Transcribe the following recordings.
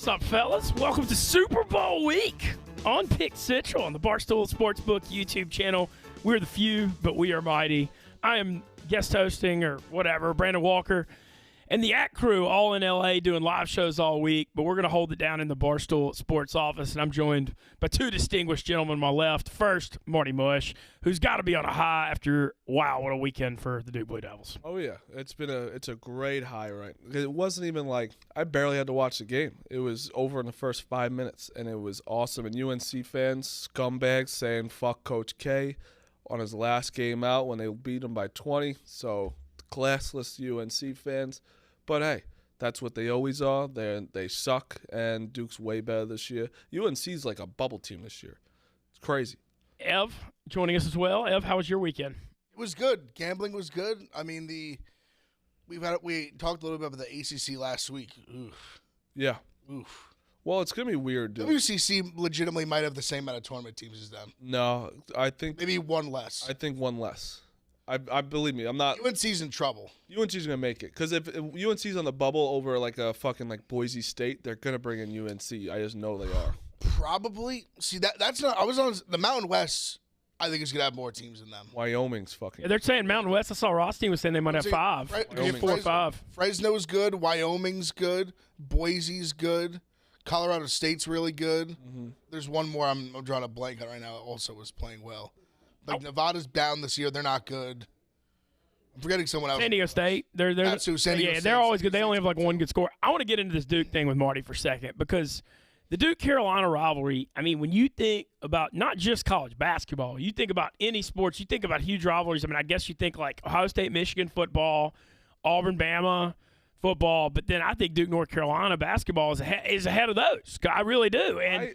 What's up, fellas? Welcome to Super Bowl week on Pick Central on the Barstool Sportsbook YouTube channel. We're the few, but we are mighty. I am guest hosting or whatever, Brandon Walker, and the Act Crew all in LA doing live shows all week, but we're going to hold it down in the Barstool Sports office, and I'm joined by two distinguished gentlemen on my left. First, Marty Mush, who's got to be on a high after, wow, what a weekend for the Duke Blue Devils. Oh, yeah. It's a great high, right? It wasn't even like I barely had to watch the game. It was over in the first 5 minutes, and it was awesome. And UNC fans, scumbags, saying fuck Coach K on his last game out when they beat him by 20. So classless UNC fans. But, hey, that's what they always are. They suck, and Duke's way better this year. UNC's like a bubble team this year. It's crazy. Ev, joining us as well. Ev, how was your weekend? It was good. Gambling was good. I mean, we talked a little bit about the ACC last week. Oof. Yeah. Oof. Well, it's going to be weird, dude. WCC legitimately might have the same amount of tournament teams as them. No, I think maybe one less. I think one less. I believe me. I'm not. UNC's in trouble. UNC's gonna make it because if UNC's on the bubble over like a fucking like Boise State, they're gonna bring in UNC. I just know they are. Probably. See that's not. I was on the Mountain West. I think it's gonna have more teams than them. Wyoming's fucking. Yeah, they're saying Mountain West. I saw Ross team was saying they might have five. Wyoming. 4 or 5. Fresno's good. Wyoming's good. Boise's good. Colorado State's really good. Mm-hmm. There's one more I'm drawing a blank on right now. Also was playing well. Like Nevada's down this year. They're not good. I'm forgetting someone else. San Diego State. They're That's who, San Diego State. They're always good. They only have like one good score. I want to get into this Duke thing with Marty for a second because the Duke-Carolina rivalry, I mean, when you think about not just college basketball, you think about any sports, you think about huge rivalries. I mean, I guess you think like Ohio State, Michigan football, Auburn, Bama football, but then I think Duke, North Carolina basketball is ahead of those. I really do. And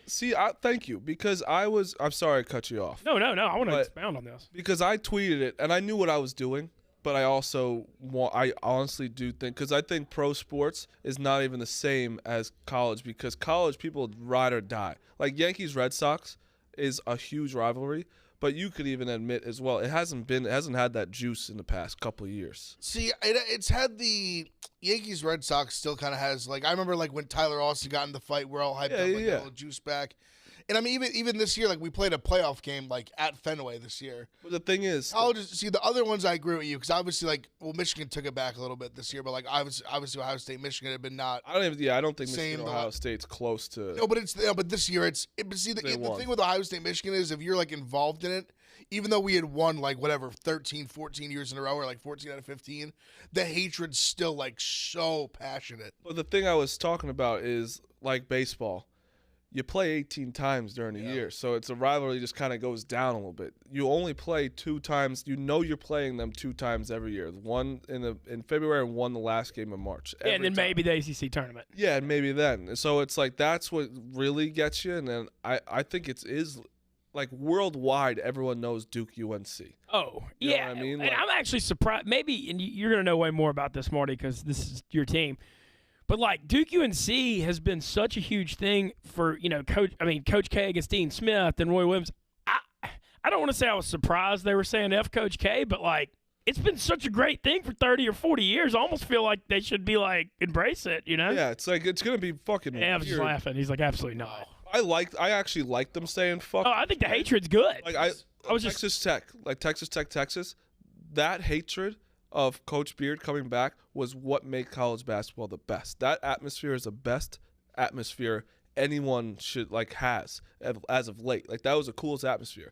thank you because I'm sorry I cut you off. No. I want to expound on this because I tweeted it and I knew what I was doing. But I honestly do think, because I think pro sports is not even the same as college, because college people ride or die. Like Yankees-Red Sox is a huge rivalry, but you could even admit as well, it hasn't had that juice in the past couple of years. See, it's had the Yankees-Red Sox still kind of has, like, I remember like when Tyler Austin got in the fight, we're all hyped up, like a little juice back. And I mean, even this year, like we played a playoff game like at Fenway this year. But the thing is, I'll just see the other ones. I agree with you because obviously, Michigan took it back a little bit this year, but like obviously Ohio State, Michigan have been not. I don't think Michigan, Ohio State's close to. No, but this year but see the thing with Ohio State, Michigan is if you're like involved in it, even though we had won like whatever 13, 14 years in a row or like 14 out of 15, the hatred's still like so passionate. But the thing I was talking about is like baseball. You play 18 times during the year, so it's a rivalry just kind of goes down a little bit. You only play 2 times. You know you're playing them 2 times every year. One in February and one the last game in March. Yeah, and then maybe the ACC tournament. Yeah, and maybe then. So it's like that's what really gets you. And then I think it is like worldwide, everyone knows Duke UNC. Oh, you yeah. know what I mean? And I'm actually surprised. Maybe, and you're going to know way more about this, Marty, because this is your team. But, like, Duke UNC has been such a huge thing for, Coach K against Dean Smith and Roy Williams. I don't want to say I was surprised they were saying F Coach K, but, like, it's been such a great thing for 30 or 40 years. I almost feel like they should be, like, embrace it, you know? Yeah, it's like it's going to be fucking weird. Ev's just laughing. He's like, absolutely no. I actually like them saying fuck. Oh, I think the hatred's good. Like, Texas Tech, Texas, that hatred of Coach Beard coming back was what made college basketball the best. That atmosphere is the best atmosphere anyone should has as of late. Like that was the coolest atmosphere.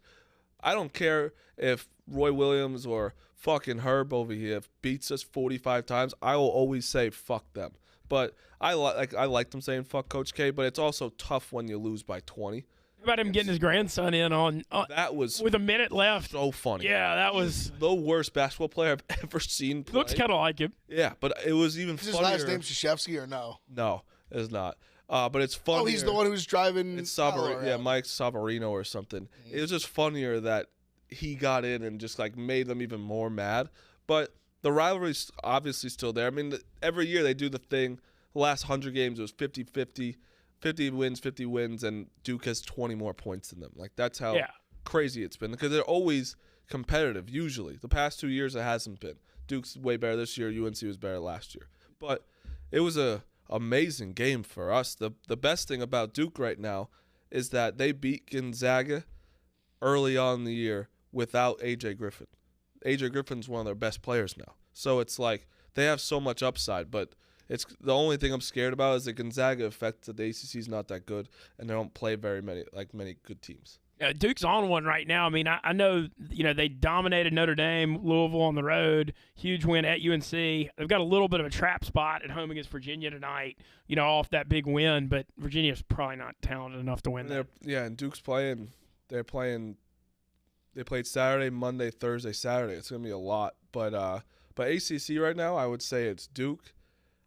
I don't care if Roy Williams or fucking Herb over here beats us 45 times. I will always say fuck them. But I like them saying fuck Coach K. But it's also tough when you lose by 20. About him getting his grandson in on that was with a minute left. So funny. Yeah, that was the worst basketball player I've ever seen play. Looks kind of like him. Yeah, but it was even funnier. Is his last name Krzyzewski or no? No, it's not. But it's funny. Oh, he's the one who's driving. It's Mike Savarino or something. It was just funnier that he got in and just made them even more mad. But the rivalry's obviously still there. I mean, every year they do the thing. The last 100 games it was 50-50. 50 wins, and Duke has 20 more points than them. That's how crazy it's been because they're always competitive, usually. The past 2 years, it hasn't been. Duke's way better this year. UNC was better last year. But it was a amazing game for us. The best thing about Duke right now is that they beat Gonzaga early on in the year without A.J. Griffin. A.J. Griffin's one of their best players now. So it's like they have so much upside, but it's the only thing I'm scared about is the Gonzaga effect that the ACC is not that good, and they don't play very many good teams. Yeah, Duke's on one right now. I mean, I know, they dominated Notre Dame, Louisville on the road, huge win at UNC. They've got a little bit of a trap spot at home against Virginia tonight, off that big win, but Virginia's probably not talented enough to win that. Yeah, and Duke's playing. They played Saturday, Monday, Thursday, Saturday. It's going to be a lot. But ACC right now, I would say it's Duke.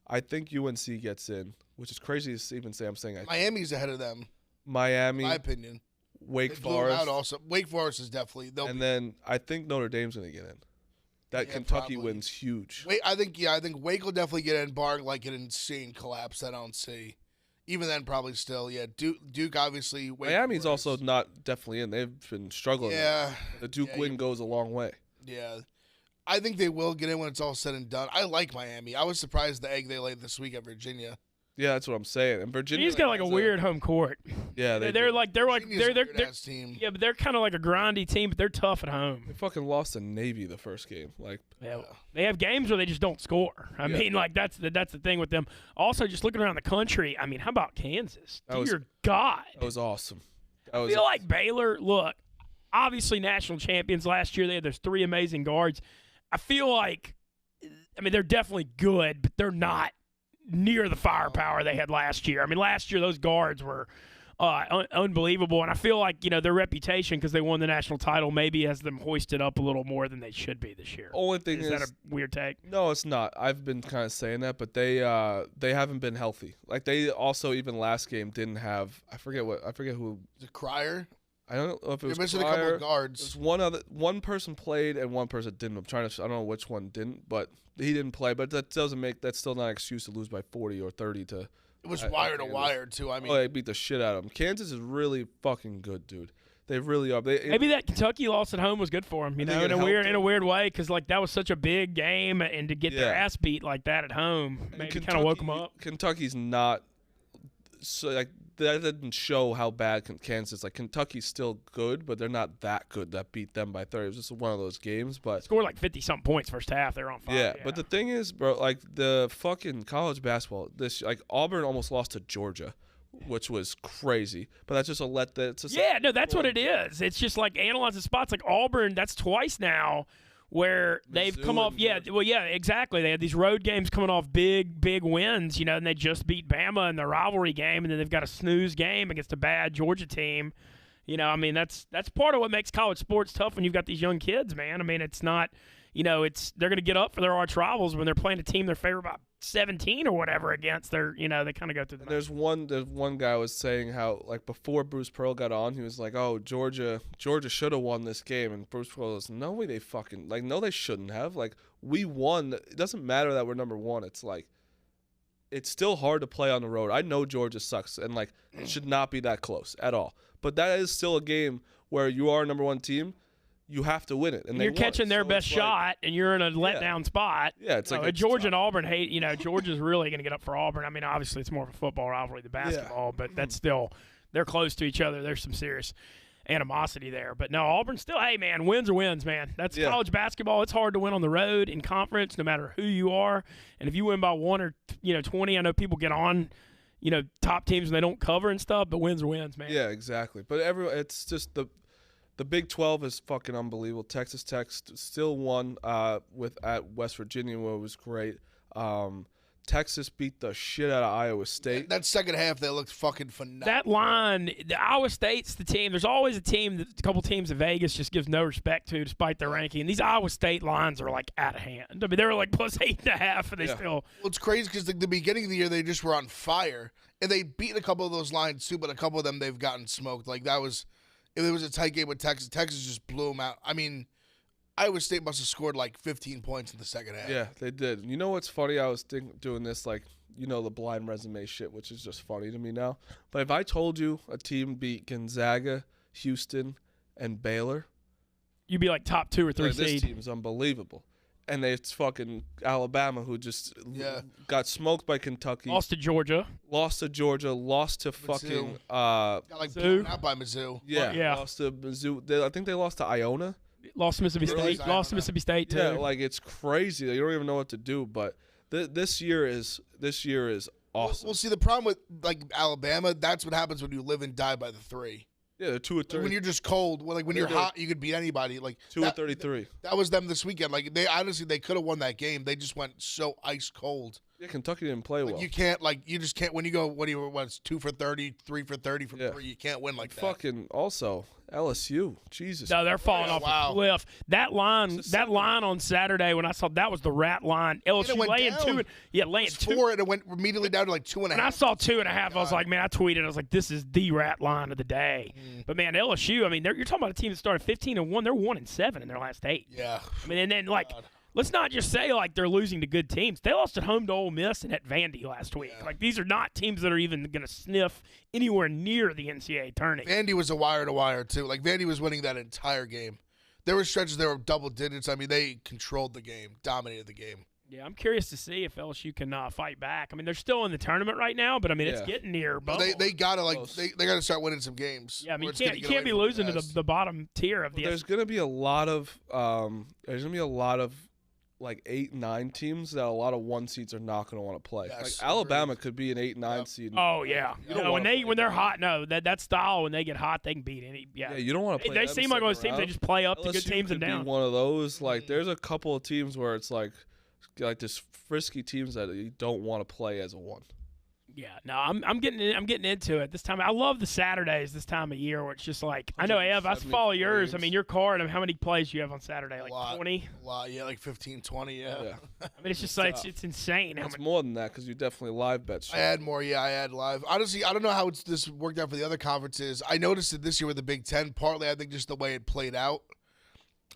I think UNC gets in, which is crazy to even say. I'm saying Miami's ahead of them. Miami. My opinion. Wake Forest. Out also. Wake Forest is definitely. Then I think Notre Dame's going to get in. That Kentucky win's huge. I think Wake will definitely get in, bar like an insane collapse that I don't see. Even then, probably still, Duke obviously. Miami's also not definitely in. They've been struggling. Yeah. The Duke win goes a long way. Yeah. I think they will get in when it's all said and done. I like Miami. I was surprised the egg they laid this week at Virginia. Yeah, that's what I'm saying. And Virginia's got like a weird home court. Yeah, they're team. Yeah, but they're kind of like a grindy team, but they're tough at home. They fucking lost to Navy the first game. They have games where they just don't score. I mean, that's the thing with them. Also, just looking around the country, I mean, how about Kansas? Dear God, that was awesome. I feel like Baylor. Look, obviously national champions last year. They had those 3 amazing guards. I feel like, they're definitely good, but they're not near the firepower they had last year. I mean, last year those guards were unbelievable, and I feel like their reputation because they won the national title maybe has them hoisted up a little more than they should be this year. Only thing is that a weird take? No, it's not. I've been kind of saying that, but they haven't been healthy. Like they also even last game didn't have. I forget who. The Crier. I don't know if it was. You're missing a couple of guards. One person played and one person didn't. I don't know which one didn't, but he didn't play. But that's still not an excuse to lose by 40 or 30 to. It was wire to wire too. I mean, they beat the shit out of them. Kansas is really fucking good, dude. They really are. Maybe that Kentucky loss at home was good for them, in a weird way, because like that was such a big game, and to get their ass beat like that at home, maybe kind of woke them up. Kentucky's not so like that didn't show how bad Kansas is. Like Kentucky's still good, but they're not that good. That beat them by 30. It was just one of those games, but scored like 50-something points first half. They're on fire. Yeah, but the thing is, bro, like the fucking college basketball, Auburn almost lost to Georgia, which was crazy. But that's just that's what it is. It's just like analyzing spots like Auburn. That's twice now where they've come off. Exactly. They had these road games coming off big wins, and they just beat Bama in the rivalry game, and then they've got a snooze game against a bad Georgia team. That's part of what makes college sports tough when you've got these young kids, man. I mean, it's not, they're going to get up for their arch rivals when they're playing a team they're favored by 17 or whatever against. They kind of go through the. There's one guy was saying how like before Bruce Pearl got on, he was like, "Oh, Georgia should have won this game," and Bruce Pearl was, "No way, no, they shouldn't have. Like we won. It doesn't matter that we're number one. It's like." It's still hard to play on the road. I know Georgia sucks, and it should not be that close at all. But that is still a game where you are a number one team. You have to win it, and you're catching their best shot, and you're in a letdown spot. Yeah, it's like Georgia and Auburn hate. Georgia's really going to get up for Auburn. I mean, obviously it's more of a football rivalry than basketball, but that's still they're close to each other. There's some serious animosity there. But no, Auburn still. Hey, man, wins are wins, man. That's college basketball. It's hard to win on the road in conference, no matter who you are. And if you win by 1 or 20, I know people get on. Top teams when they don't cover and stuff, but wins are wins, man. Yeah, exactly. But it's just the Big 12 is fucking unbelievable. Texas Tech still won at West Virginia, where it was great. Texas beat the shit out of Iowa State. That second half, they looked fucking phenomenal. That line, the Iowa State's the team. There's always a couple teams that Vegas just gives no respect to despite their ranking. And these Iowa State lines are like out of hand. I mean, they were like plus 8.5, and they still. Well, it's crazy because the beginning of the year, they just were on fire. And they beat a couple of those lines too, but a couple of them they've gotten smoked. Like that was. If it was a tight game with Texas, Texas just blew them out. I mean, Iowa State must have scored like 15 points in the second half. Yeah, they did. You know what's funny? I was doing this the blind resume shit, which is just funny to me now. But if I told you a team beat Gonzaga, Houston, and Baylor, you'd be like top 2 or 3 this seed. team is unbelievable. and it's fucking Alabama who just got smoked by Kentucky. Lost to Georgia. Lost to fucking got like blown out by Mizzou. Yeah. Lost to Mizzou. I think they lost to Iona. Lost to Mississippi State. Lost to Mississippi State too. Yeah, like it's crazy. You don't even know what to do. But this year is awesome. Well, see, the problem with like Alabama, that's what happens when you live and die by the 3. Yeah, they're 2 or 3. Like when you're just cold, well, like when you're hot, you could beat anybody. Like 2 or 33. That was them this weekend. Like they could have won that game. They just went so ice cold. Yeah, Kentucky didn't play well. You just can't when you go. It's 2 for 30, 3 for 30 from 3. You can't win like that. Fucking also LSU, Jesus. No, they're falling off a cliff. That line on Saturday when I saw that was the rat line. LSU laying down. 2. Laying 4, and it went immediately down to like 2.5. When I saw 2.5, I was like, man, I tweeted, I was like, this is the rat line of the day. But man, LSU, I mean, you're talking about a team that started 15-1. They're 1-7 in their last 8. Yeah. I mean, and then like. Let's not just say like they're losing to good teams. They lost at home to Ole Miss and at Vandy last week. Yeah. Like these are not teams that are even going to sniff anywhere near the NCAA tourney. Vandy was a wire-to-wire too. Like Vandy was winning that entire game. There were stretches there were double digits. I mean, they controlled the game, dominated the game. Yeah, I'm curious to see if LSU can fight back. I mean, they're still in the tournament right now, but I mean, it's getting near. They gotta they gotta start winning some games. Yeah, I mean, you can't be losing to the bottom tier of the. There's gonna be a lot of like 8, 9 teams that a lot of 1 seeds are not going to want to play. Yes, like Alabama could be an 8, 9 seed. Oh yeah, when they're hot, that style when they get hot, they can beat any. Yeah, you don't want to play. They seem like those teams. They just play up to good teams and down. Be one of those, like there's a couple of teams where it's like this frisky teams that you don't want to play as a 1. Yeah, no, I'm getting into it this time. I love the Saturdays this time of year where it's just like I know, Ev, I follow yours. I mean, your card. I mean, how many plays do you have on Saturday? Like 20? A lot, yeah, like 15, 20, yeah. I mean, it's just like it's insane. It's more than that because you definitely live bet. I had more, I had live. Honestly, I don't know how this worked out for the other conferences. I noticed it this year with the Big Ten. Partly, I think just the way it played out.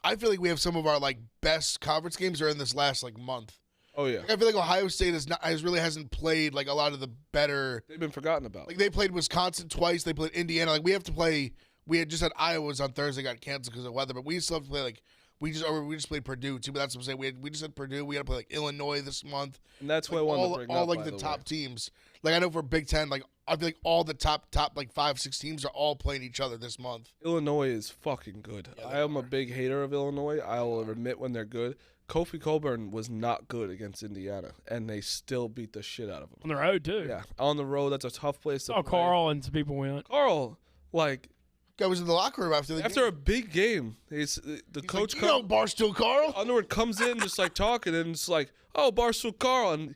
I feel like we have some of our like best conference games are in this last like month. Oh yeah, like, I feel like Ohio State hasn't played like a lot of the better. They've been forgotten about. Like they played Wisconsin twice. They played Indiana. Like we have to play. We had just had Iowa's on Thursday, got canceled because of weather, but we still have to play like we just played Purdue too. But that's what I'm saying. We just had Purdue. We got to play like Illinois this month. And that's like, what I wanted to bring all up, like the top teams. Like I know for Big Ten, like I feel like all the top like 5, 6 teams are all playing each other this month. Illinois is fucking good. Yeah, I am a big hater of Illinois. I'll admit when they're good. Kofi Cockburn was not good against Indiana, and they still beat the shit out of him. On the road, too. Yeah, on the road, that's a tough place to play. Carl and some people went. Carl, like... Guy was in the locker room after the game. After a big game, he's coach... Like, Barstool Carl? Underwood comes in just, like, talking, and it's like, oh, Barstool Carl, and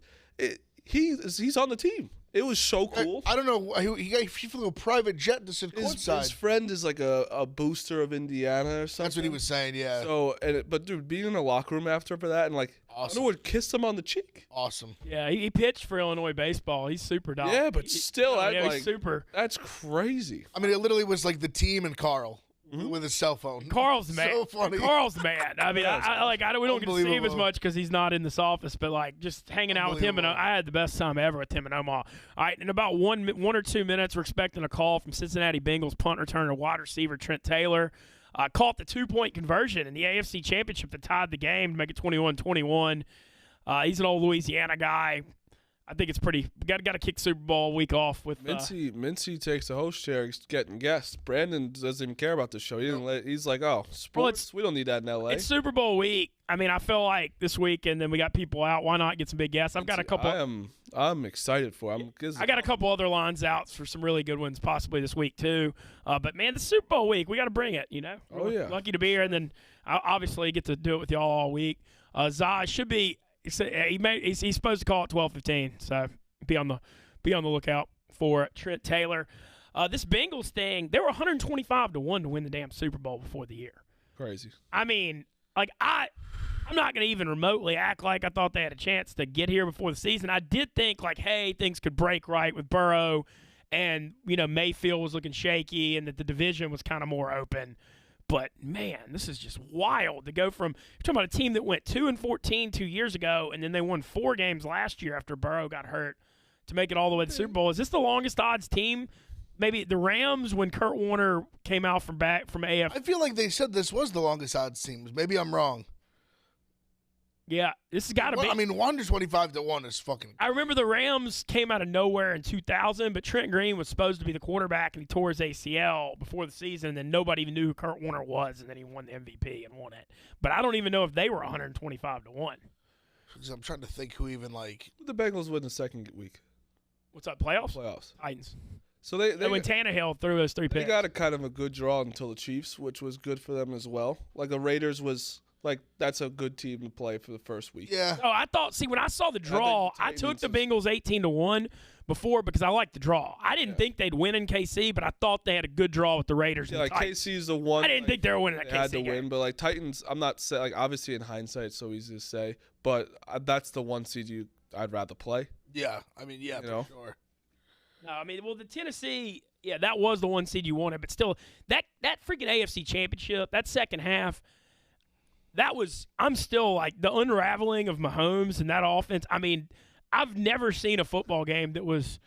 he's on the team. It was so cool. I don't know. He flew a private jet to sit courtside. His friend is like a booster of Indiana or something. That's what he was saying, yeah. So, but dude, being in the locker room after for that and like, awesome. Underwood kissed him on the cheek. Awesome. Yeah, he pitched for Illinois baseball. He's super dog. Yeah, but still, he's super. That's crazy. I mean, it literally was like the team and Carl. Mm-hmm. With his cell phone. Carl's the man. So funny. Carl's the man. I mean, we don't get to see him as much because he's not in this office, but like just hanging out with him, and I had the best time ever with him in Omaha. All right, in about 1 or 2 minutes, we're expecting a call from Cincinnati Bengals punt returner wide receiver Trent Taylor. Caught the 2-point conversion in the AFC Championship that tied the game to make it 21-21. He's an old Louisiana guy. I think it's pretty. Got to kick Super Bowl week off with Mincy takes the host chair. He's getting guests. Brandon doesn't even care about the show. He's like, oh, sports. We don't need that in LA. It's Super Bowl week. I mean, I feel like this week, and then we got people out. Why not get some big guests? I've got a couple. I'm excited for. I got a couple other lines out for some really good ones, possibly this week too. But man, the Super Bowl week, we got to bring it. We're lucky to be here, and then I obviously get to do it with y'all all week. Zai should be. He's supposed to call at 12:15, so be on the lookout for Trent Taylor. This Bengals thing, they were 125 to 1 to win the damn Super Bowl before the year. Crazy. I mean, like I'm not going to even remotely act like I thought they had a chance to get here before the season. I did think like, hey, things could break right with Burrow, and Mayfield was looking shaky, and that the division was kind of more open. But, man, this is just wild to go from – you're talking about a team that went 2-14 2 years ago, and then they won 4 games last year after Burrow got hurt to make it all the way to the Super Bowl. Is this the longest odds team? Maybe the Rams when Kurt Warner came out from AF. I feel like they said this was the longest odds team. Maybe I'm wrong. Yeah, this has got to be. I mean, 125-1 is fucking. I remember the Rams came out of nowhere in 2000, but Trent Green was supposed to be the quarterback, and he tore his ACL before the season, and then nobody even knew who Kurt Warner was, and then he won the MVP and won it. But I don't even know if they were 125-1. I'm trying to think who even like. The Bengals win the second week. What's up, playoffs? Playoffs. Titans. So they when Tannehill threw those 3 picks. They got a kind of a good draw until the Chiefs, which was good for them as well. Like the Raiders was like that's a good team to play for the first week. Yeah. Oh, I thought. See, when I saw the draw, I took the Bengals 18-1 before because I liked the draw. I didn't think they'd win in KC, but I thought they had a good draw with the Raiders. Yeah, like KC's the one. I didn't think they were winning that KC had to game. win, but like Titans, I'm not like obviously in hindsight, it's so easy to say, but that's the one seed I'd rather play. Yeah, I mean, yeah, for sure. No, I mean, well, the Tennessee, yeah, that was the one seed you wanted, but still, that freaking AFC Championship, that second half, I'm still like the unraveling of Mahomes and that offense. I mean, I've never seen a football game that was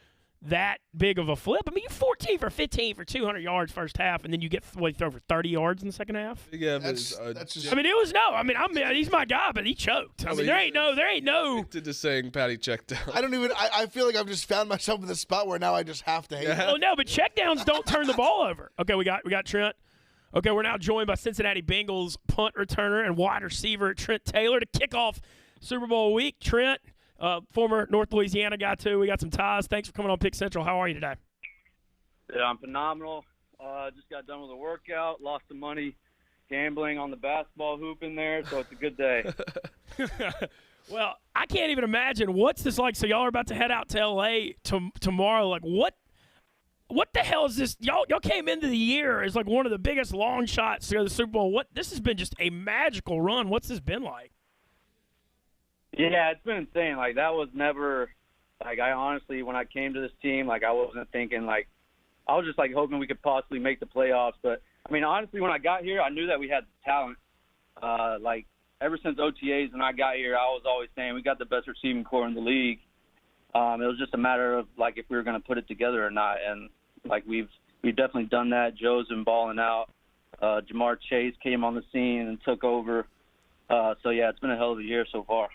that big of a flip. I mean, you 14 for 15 for 200 yards first half, and then you get throw for 30 yards in the second half. Yeah, that's just. I mean, it was he's my guy, but he choked. I mean, there ain't no. Did the saying Patty checked down. I feel like I've just found myself in the spot where now I just have to hate it. Oh no, but checkdowns don't turn the ball over. Okay, we got Trent. Okay, we're now joined by Cincinnati Bengals punt returner and wide receiver Trent Taylor to kick off Super Bowl week. Trent, former North Louisiana guy too. We got some ties. Thanks for coming on Pick Central. How are you today? Yeah, I'm phenomenal. Just got done with a workout. Lost some money gambling on the basketball hoop in there, so it's a good day. Well, I can't even imagine what's this like. So y'all are about to head out to L.A. tomorrow. Like what the hell is this? Y'all came into the year as like one of the biggest long shots to go to the Super Bowl. This has been just a magical run. What's this been like? Yeah, it's been insane. Like, that was never – like, I honestly, when I came to this team, like, I wasn't thinking, like – I was just, like, hoping we could possibly make the playoffs. But, I mean, honestly, when I got here, I knew that we had the talent. Like, ever since OTAs when I got here, I was always saying we got the best receiving core in the league. It was just a matter of, like, if we were going to put it together or not. And, like, we've definitely done that. Joe's been balling out. Jamar Chase came on the scene and took over. So, yeah, it's been a hell of a year so far.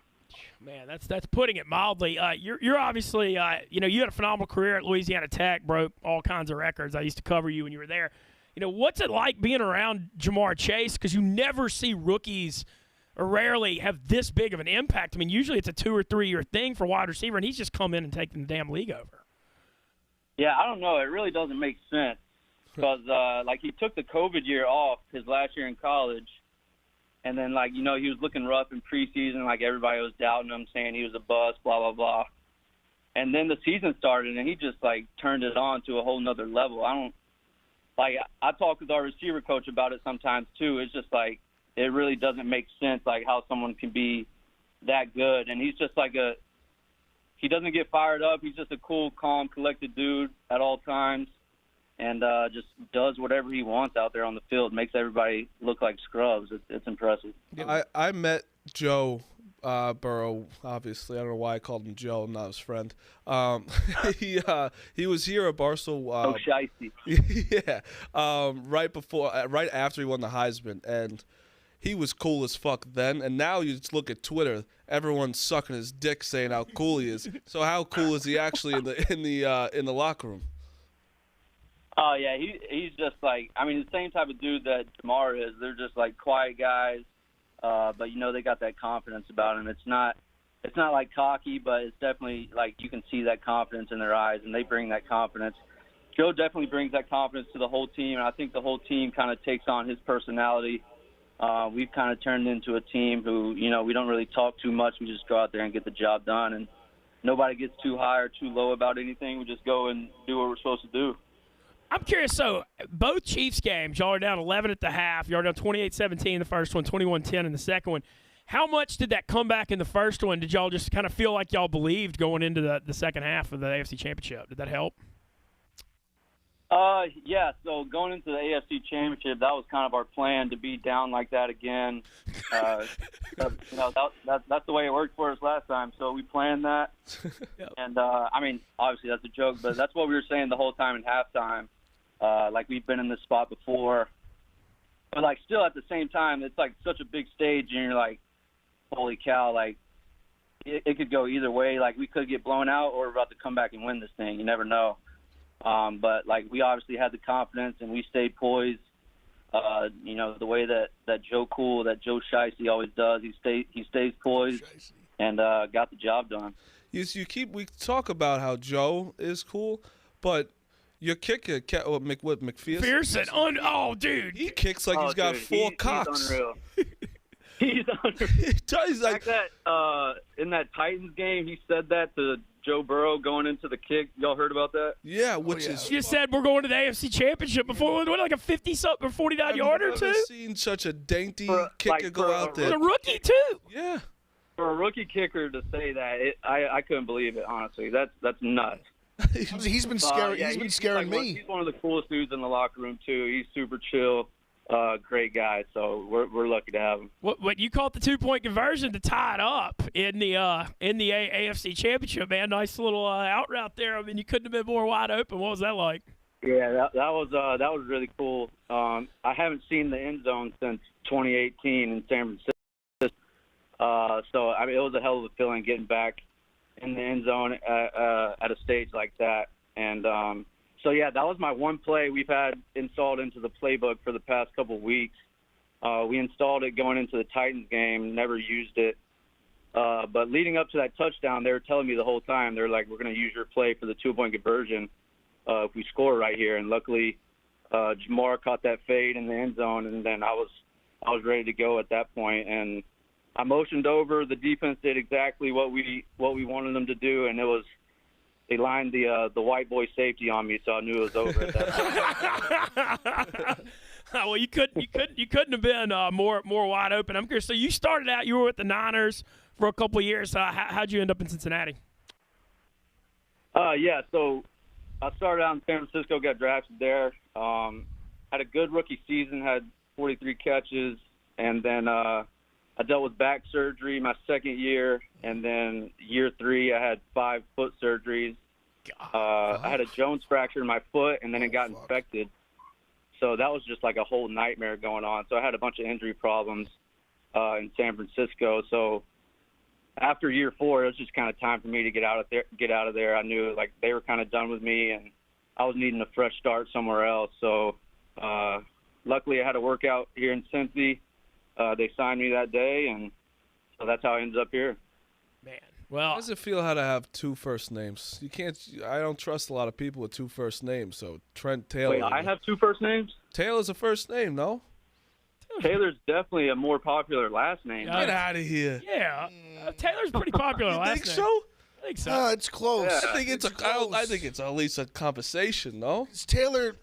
Man, that's putting it mildly. You're obviously, you had a phenomenal career at Louisiana Tech, broke all kinds of records. I used to cover you when you were there. What's it like being around Jamar Chase? Because you never see rookies or rarely have this big of an impact. I mean, usually it's a 2 or 3 year thing for wide receiver, and he's just come in and taken the damn league over. Yeah, I don't know. It really doesn't make sense because, he took the COVID year off his last year in college. And then, he was looking rough in preseason. Like, everybody was doubting him, saying he was a bust, blah, blah, blah. And then the season started, and he just, turned it on to a whole nother level. I talk with our receiver coach about it sometimes, too. It's just, it really doesn't make sense, how someone can be that good. And he's just, he doesn't get fired up. He's just a cool, calm, collected dude at all times. And just does whatever he wants out there on the field, makes everybody look like scrubs. It's impressive. I met Joe Burrow, obviously. I don't know why I called him Joe. I'm not his friend. He was here at Barstool. Oh, shiesty. Yeah. Right after he won the Heisman. And he was cool as fuck then. And now you just look at Twitter, everyone's sucking his dick saying how cool he is. So how cool is he actually in the locker room? Oh, yeah, he's just the same type of dude that Jamar is. They're just quiet guys, but they got that confidence about them. It's not cocky, but it's definitely you can see that confidence in their eyes, and they bring that confidence. Joe definitely brings that confidence to the whole team, and I think the whole team kind of takes on his personality. We've kind of turned into a team who, we don't really talk too much. We just go out there and get the job done, and nobody gets too high or too low about anything. We just go and do what we're supposed to do. I'm curious, so both Chiefs games, y'all are down 11 at the half. Y'all are down 28-17 in the first one, 21-10 in the second one. How much did that come back in the first one? Did y'all just kind of feel like y'all believed going into the second half of the AFC Championship? Did that help? Yeah, so going into the AFC Championship, that was kind of our plan, to be down like that again. That's the way it worked for us last time, so we planned that. Yep. And, obviously that's a joke, but that's what we were saying the whole time in halftime. We've been in this spot before. But, still at the same time, it's, such a big stage, and you're holy cow, like it could go either way. Like we could get blown out, or we're about to come back and win this thing. You never know. But like we obviously had the confidence, and we stayed poised. The way that Joe Shiesty always does. He stays poised and got the job done. We talk about how Joe is cool, but your kicker, McPherson. Dude, he kicks like he's got four cocks. He's unreal. He's unreal. He does like that. In that Titans game, he said that to Joe Burrow going into the kick. Y'all heard about that? Yeah, is you said we're going to the AFC Championship before. What, like a 50-something or 49-yarder too? I've never seen such a dainty kicker go out there. A rookie too. Yeah. For a rookie kicker to say that, I couldn't believe it. Honestly, that's nuts. He's been scaring. He's been scaring me. He's one of the coolest dudes in the locker room too. He's super chill. Great guy, so we're lucky to have him. What you caught the 2-point conversion to tie it up in the AFC Championship, man. Nice little out route there. I mean, you couldn't have been more wide open. What was that like? Yeah, that was really cool. I haven't seen the end zone since 2018 in San Francisco. So I mean, it was a hell of a feeling getting back in the end zone at a stage like that, and. So, yeah, that was my one play we've had installed into the playbook for the past couple of weeks. We installed it going into the Titans game, never used it. But leading up to that touchdown, they were telling me the whole time, they're like, we're going to use your play for the 2-point conversion if we score right here. And luckily, Jamar caught that fade in the end zone, and then I was ready to go at that point. And I motioned over. The defense did exactly what we wanted them to do, and they lined the white boy safety on me, so I knew it was over at that point. Well, you couldn't have been more wide open. I'm curious. So you started out, you were with the Niners for a couple of years. How'd you end up in Cincinnati? Yeah, so I started out in San Francisco, got drafted there. Had a good rookie season, had 43 catches, and then I dealt with back surgery my second year, and then year 3 I had 5 foot surgeries. I had a Jones fracture in my foot, and then it got infected. So that was just like a whole nightmare going on. So I had a bunch of injury problems in San Francisco. So after year 4, it was just kind of time for me to get out of there. I knew like they were kind of done with me, and I was needing a fresh start somewhere else. So luckily I had a workout here in Cincy. They signed me that day, and so that's how I ended up here. Man, well, how does it feel how to have 2 first names? You can't. I don't trust a lot of people with 2 first names. So Trent Taylor. Wait, I have 2 first names? Taylor's a first name, no? Taylor's definitely a more popular last name. Get out of here. Yeah, Taylor's pretty popular last name. You think so? I think so. It's close. Yeah. I think it's at least a conversation, no? It's Taylor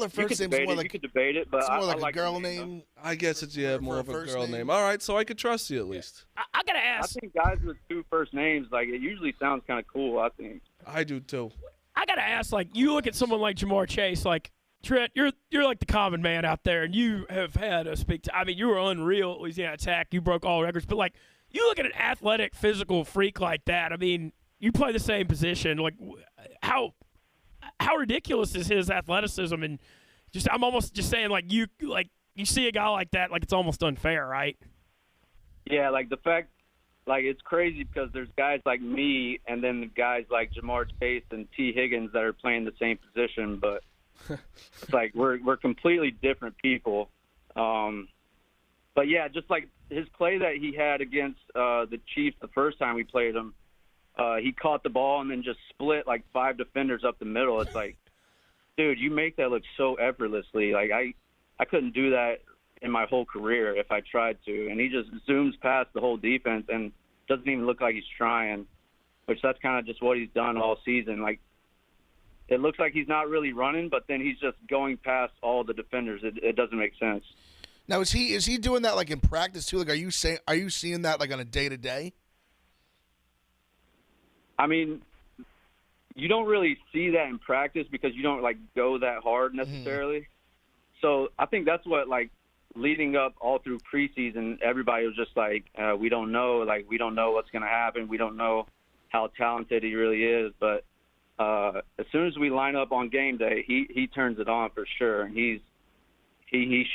first name's more like you could debate it, but it's more like like a girl name. I guess it's more of a girl name. name. All right, so I could trust you at least. I gotta ask. I think guys with 2 first names, like it usually sounds kind of cool. I think. I do too. I gotta ask. Like you look at someone like Jamar Chase, like Trent, you're like the common man out there, and you have had a I mean, you were unreal at Louisiana Tech. You broke all records, but like you look at an athletic, physical freak like that. I mean, you play the same position. Like how ridiculous is his athleticism? And I'm almost just saying like you see a guy like that, like it's almost unfair, right? Yeah, like the fact, like it's crazy because there's guys like me, and then the guys like Jamar Chase and T. Higgins that are playing the same position, but it's like we're completely different people. But yeah, just like his play that he had against the Chiefs the first time we played him, he caught the ball and then just split like 5 defenders up the middle. It's like, dude, you make that look so effortlessly. Like I couldn't do that in my whole career if I tried to. And he just zooms past the whole defense and doesn't even look like he's trying, which that's kind of just what he's done all season. Like it looks like he's not really running, but then he's just going past all the defenders. It doesn't make sense. Now is he doing that like in practice too? Like are you seeing that like on a day-to-day? I mean, you don't really see that in practice because you don't like go that hard necessarily. So I think that's what like leading up all through preseason, everybody was just like, we don't know what's going to happen. We don't know how talented he really is. But as soon as we line up on game day, he turns it on for sure. And he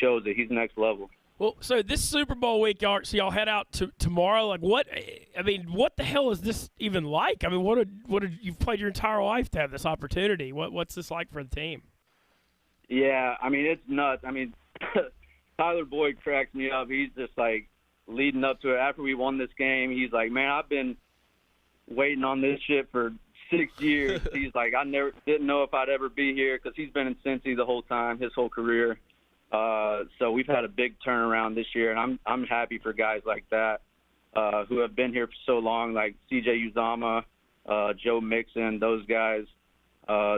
shows it. He's next level. Well, so this Super Bowl week, y'all head out to tomorrow. Like, what the hell is this even like? I mean, you've played your entire life to have this opportunity. What's this like for the team? Yeah, I mean, it's nuts. I mean, Tyler Boyd cracks me up. He's just like leading up to it. After we won this game, he's like, man, I've been waiting on this shit for 6 years. He's like, I didn't know if I'd ever be here because he's been in Cincy the whole time, his whole career. So we've had a big turnaround this year, and I'm happy for guys like that who have been here for so long, like C.J. Uzama, Joe Mixon, those guys.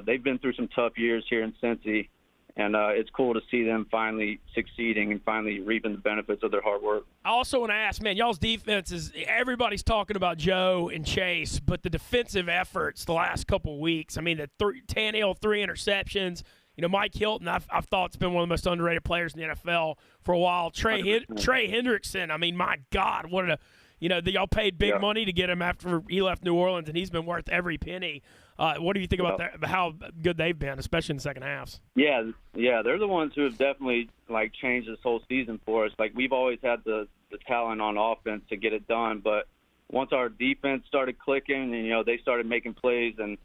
They've been through some tough years here in Cincy, and it's cool to see them finally succeeding and finally reaping the benefits of their hard work. I also want to ask, man, y'all's defense is – everybody's talking about Joe and Chase, but the defensive efforts the last couple of weeks, I mean, the Tannehill 3 interceptions – you know, Mike Hilton, I've thought it's been one of the most underrated players in the NFL for a while. Trey Hendrickson, I mean, my God, y'all paid big money to get him after he left New Orleans, and he's been worth every penny. What do you think about that, how good they've been, especially in the second halves? Yeah, they're the ones who have definitely, like, changed this whole season for us. Like, we've always had the talent on offense to get it done, but once our defense started clicking and, you know, they started making plays, and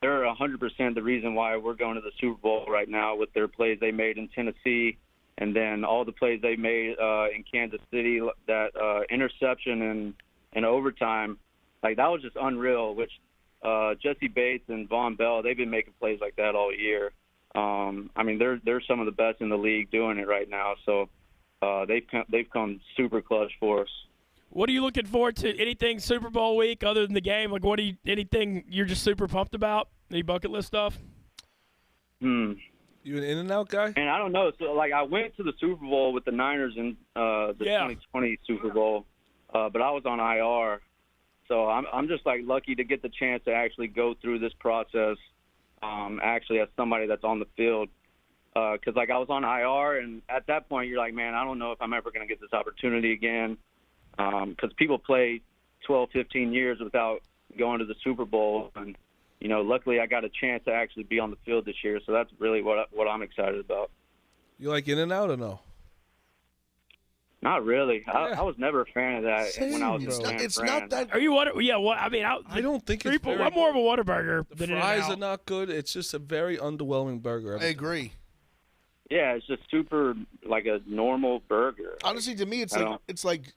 they're 100% the reason why we're going to the Super Bowl right now with their plays they made in Tennessee and then all the plays they made in Kansas City, that interception in overtime. Like, that was just unreal, which Jesse Bates and Von Bell, they've been making plays like that all year. I mean, they're some of the best in the league doing it right now. So they've come super clutch for us. What are you looking forward to? Anything Super Bowl week other than the game? Like, anything you're just super pumped about? Any bucket list stuff? You an In-N-Out guy? And I don't know. So, like, I went to the Super Bowl with the Niners in the 2020 Super Bowl, but I was on IR. So I'm just, like, lucky to get the chance to actually go through this process actually as somebody that's on the field. Because, like, I was on IR, and at that point you're like, man, I don't know if I'm ever going to get this opportunity again. Because people play 12, 15 years without going to the Super Bowl. And, you know, luckily I got a chance to actually be on the field this year. So that's really what I'm excited about. You like In-N-Out or no? Not really. I was never a fan of that when I was in San It's Fran. not that. Are you what? Yeah, what? I mean, I don't think it's very I'm more of a Whataburger The than fries In-N-Out. are not good. It's just a very underwhelming burger. I agree. Yeah, it's just super like a normal burger. Honestly, to me, it's like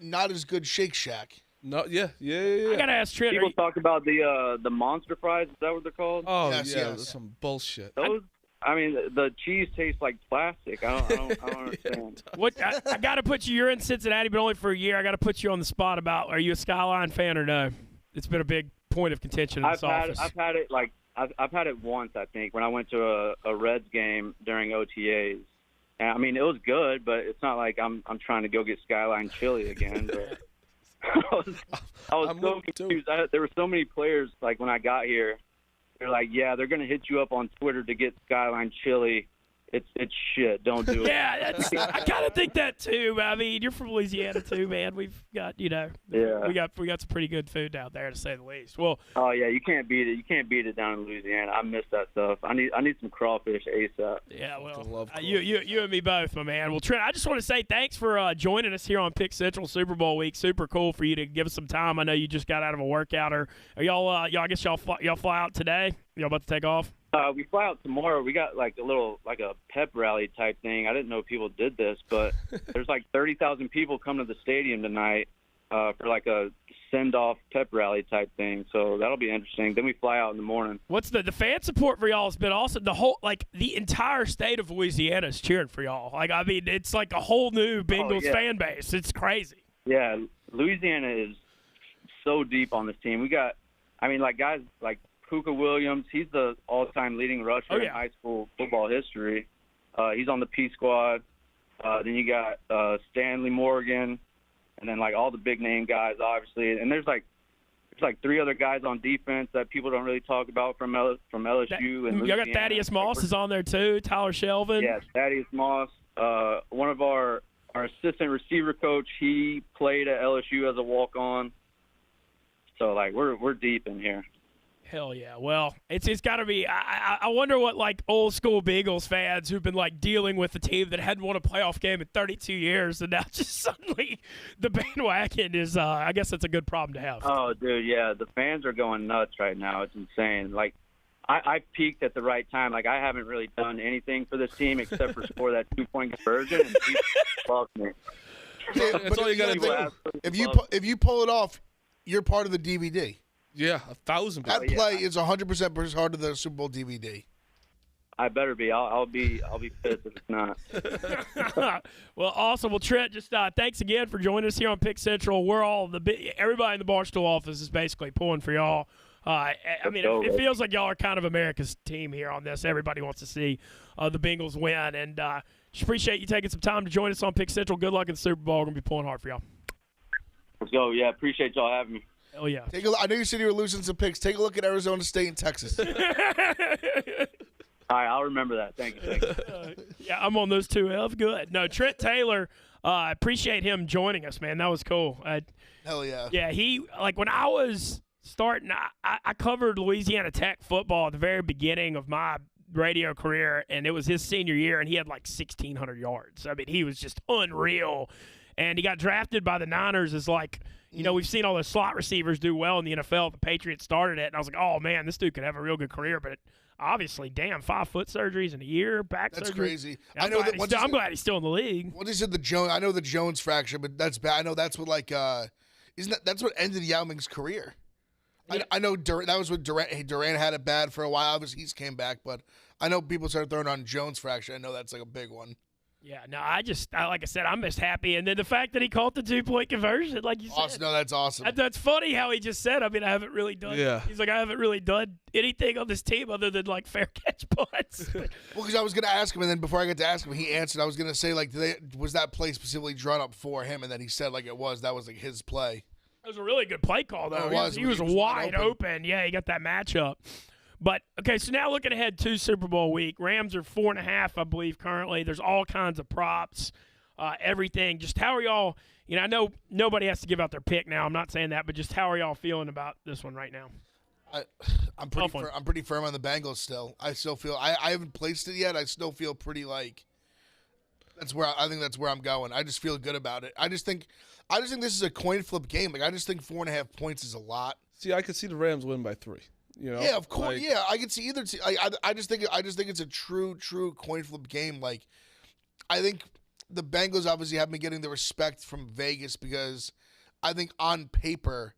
not as good Shake Shack. No, yeah. I gotta ask Trent. People talk about the monster fries. Is that what they're called? Oh Yes, yeah, yes. that's some bullshit. Those. I mean, the cheese tastes like plastic. I don't understand. What? I gotta put you. You're in Cincinnati, but only for a year. I gotta put you on the spot about. Are you a Skyline fan or no? It's been a big point of contention in this office. I've had it like I've had it once. I think when I went to a Reds game during OTAs. And, I mean, it was good, but it's not like I'm trying to go get Skyline chili again. But I was so confused. There were so many players, like, when I got here, they're like, yeah, they're going to hit you up on Twitter to get Skyline chili. It's shit. Don't do it. Yeah, I kind of think that too. I mean, you're from Louisiana too, man. We've got, we got some pretty good food down there, to say the least. Well, oh yeah, you can't beat it. You can't beat it down in Louisiana. I miss that stuff. I need some crawfish ASAP. Yeah, well, you and me both, my man. Well, Trent, I just want to say thanks for joining us here on Pick Central Super Bowl week. Super cool for you to give us some time. I know you just got out of a workout. Or are y'all? I guess y'all fly out today. Y'all about to take off? We fly out tomorrow. We got like a pep rally type thing. I didn't know people did this, but there's like 30,000 people come to the stadium tonight for like a send-off pep rally type thing. So that'll be interesting. Then we fly out in the morning. What's the fan support for y'all has been awesome. The entire state of Louisiana is cheering for y'all. Like, I mean, it's like a whole new Bengals fan base. It's crazy. Yeah, Louisiana is so deep on this team. We got, I mean, like guys like Puka Williams, he's the all-time leading rusher in high school football history. He's on the P squad. Then you got Stanley Morgan, and then like all the big-name guys, obviously. And there's like three other guys on defense that people don't really talk about from LSU. And you got Thaddeus Moss is on there too. Tyler Shelvin. Yeah, Thaddeus Moss. One of our assistant receiver coach, he played at LSU as a walk-on. So like we're deep in here. Hell yeah. Well, it's got to be. I wonder what like old school Bengals fans who've been like dealing with a team that hadn't won a playoff game in 32 years, and now just suddenly the bandwagon is. I guess that's a good problem to have. Oh, dude, yeah, the fans are going nuts right now. It's insane. Like, I peaked at the right time. Like, I haven't really done anything for this team except for score that 2-point conversion, and people love me. Yeah, that's all you got to do. If you pull it off, you're part of the DVD. Yeah, 1,000%. That play is 100% part of the Super Bowl DVD. I better be. I'll be pissed if it's not. Well, awesome. Well, Trent, just thanks again for joining us here on Pick Central. We're all everybody in the Barstool office is basically pulling for y'all. I mean, it feels like y'all are kind of America's team here on this. Everybody wants to see the Bengals win, and just appreciate you taking some time to join us on Pick Central. Good luck in the Super Bowl. We're gonna be pulling hard for y'all. Let's go. Yeah, appreciate y'all having me. Hell yeah. I know you said you were losing some picks. Take a look at Arizona State and Texas. All right, I'll remember that. Thank you. Yeah, I'm on those two. That's good. No, Trent Taylor, appreciate him joining us, man. That was cool. Hell yeah. Yeah, he, like, when I was starting, I covered Louisiana Tech football at the very beginning of my radio career, and it was his senior year, and he had like 1,600 yards. I mean, he was just unreal. And he got drafted by the Niners as like, you know, we've seen all those slot receivers do well in the NFL. The Patriots started it, and I was like, oh, man, this dude could have a real good career. But obviously, damn, 5 foot surgeries in a year, back surgery. That's crazy. I'm glad he's still in the league. What is it, the Jones? I know the Jones fracture, but that's bad. I know that's what, like, that's what ended Yao Ming's career. Yeah. I know that was what Durant had it bad for a while. Obviously, he's came back, but I know people started throwing on Jones fracture. I know that's like a big one. Yeah, no, like I said, I'm just happy. And then the fact that he caught the 2-point conversion, like you said. No, that's awesome. That's funny how he just said, I mean, I haven't really done He's like, I haven't really done anything on this team other than, like, fair catch punts. Well, because I was going to ask him, and then before I got to ask him, he answered. I was going to say, like, was that play specifically drawn up for him? And then he said, like, that was, like, his play. It was a really good play call, though. It was. He was wide open. Yeah, he got that matchup. But, okay, so now looking ahead to Super Bowl week, Rams are 4.5, I believe, currently. There's all kinds of props, everything. Just how are y'all – you know, I know nobody has to give out their pick now. I'm not saying that, but just how are y'all feeling about this one right now? I'm pretty firm on the Bengals still. I still feel – I haven't placed it yet. I still feel pretty like – I think that's where I'm going. I just feel good about it. I just think this is a coin flip game. Like, I just think 4.5 points is a lot. See, I could see the Rams win by 3. You know? Yeah, of course. Like, yeah, I can see either. I just think it's a true coin flip game. Like, I think the Bengals obviously have been getting the respect from Vegas because I think on paper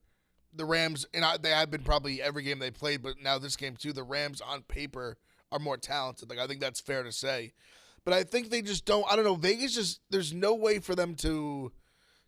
the Rams, and they have been probably every game they played, but now this game too. The Rams on paper are more talented. Like, I think that's fair to say. But I think they just don't. I don't know. Vegas just there's no way for them to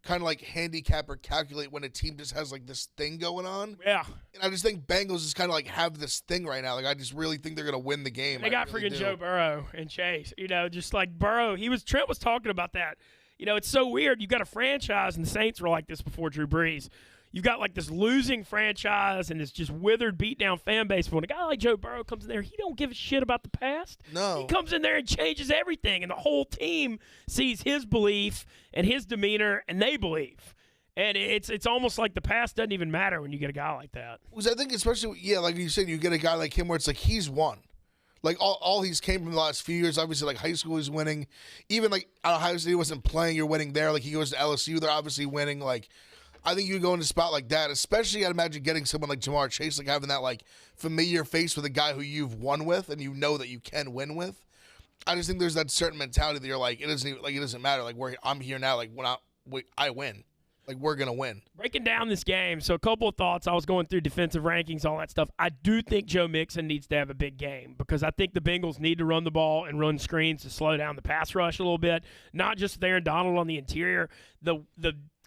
kind of like handicap or calculate when a team just has like this thing going on. Yeah. And I just think Bengals just kind of like have this thing right now. Like, I just really think they're going to win the game. They got really freaking Joe Burrow and Chase. You know, just like Burrow. Trent was talking about that. You know, it's so weird. You've got a franchise, and the Saints were like this before Drew Brees. You've got like this losing franchise and this just withered, beat down fan base. But when a guy like Joe Burrow comes in there, he don't give a shit about the past. No. He comes in there and changes everything, and the whole team sees his belief and his demeanor, and they believe. And it's almost like the past doesn't even matter when you get a guy like that. Because I think especially, like you said, you get a guy like him where it's like he's won. Like, all he's came from the last few years. Obviously, like, high school he's winning. Even, like, Ohio State wasn't playing, you're winning there. Like, he goes to LSU, they're obviously winning. Like, I think you go in a spot like that, especially I'd imagine getting someone like Jamar Chase, like having that, like, familiar face with a guy who you've won with and you know that you can win with. I just think there's that certain mentality that you're like, it doesn't matter. Like, I'm here now. Like, when I win. Like, we're going to win. Breaking down this game, so a couple of thoughts. I was going through defensive rankings, all that stuff. I do think Joe Mixon needs to have a big game because I think the Bengals need to run the ball and run screens to slow down the pass rush a little bit, not just with Aaron Donald on the interior. The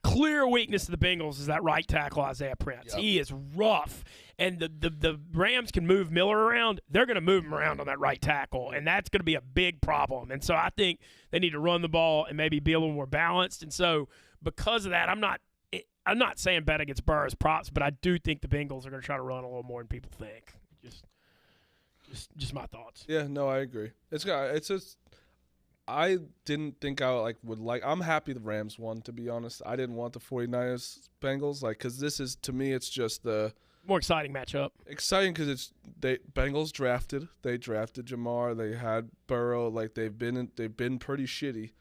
clear weakness of the Bengals is that right tackle, Isaiah Prince. Yep. He is rough. And the Rams can move Miller around. They're going to move him around on that right tackle, and that's going to be a big problem. And so I think they need to run the ball and maybe be a little more balanced. And so because of that, I'm not saying bet against Burrow's props, but I do think the Bengals are going to try to run a little more than people think. Just my thoughts. Yeah, no, I agree. It's just I didn't think I I'm happy the Rams won, to be honest. I didn't want the 49ers Bengals, like, because this is, to me, it's just the More exciting matchup. Exciting because Bengals drafted. They drafted Jamar. They had Burrow. Like they've been pretty shitty,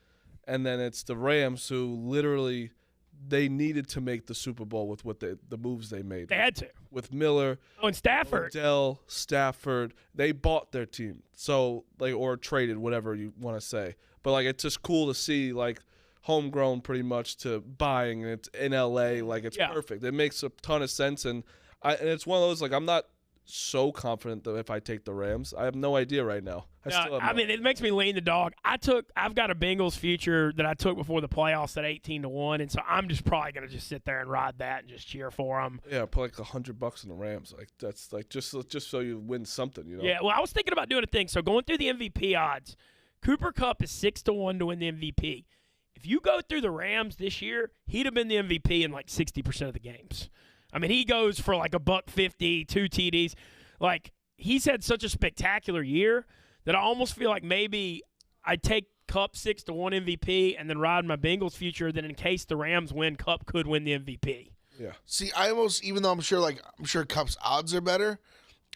and then it's the Rams who literally they needed to make the Super Bowl with what the moves they made. They had to with Miller. Oh, and Stafford. Odell, Stafford. They bought their team. So or traded, whatever you want to say. But it's just cool to see homegrown pretty much to buying, and it's in LA. It's perfect. It makes a ton of sense, and it's one of those I'm not so confident that if I take the Rams, I have no idea right now. I mean, it makes me lean the dog. I've got a Bengals future that I took before the playoffs at 18-1, and so I'm just probably gonna just sit there and ride that and just cheer for them. Yeah, put $100 in the Rams. That's just so you win something, Yeah, well, I was thinking about doing a thing. So going through the MVP odds, Cooper Kupp is 6-1 to win the MVP. If you go through the Rams this year, he'd have been the MVP in 60% of the games. I mean, he goes for $150, 2 TDs. He's had such a spectacular year that I almost feel like maybe I'd take Kupp 6-1 MVP and then ride my Bengals future. Then in case the Rams win, Kupp could win the MVP. Yeah. See, I almost, even though I'm sure Kupp's odds are better,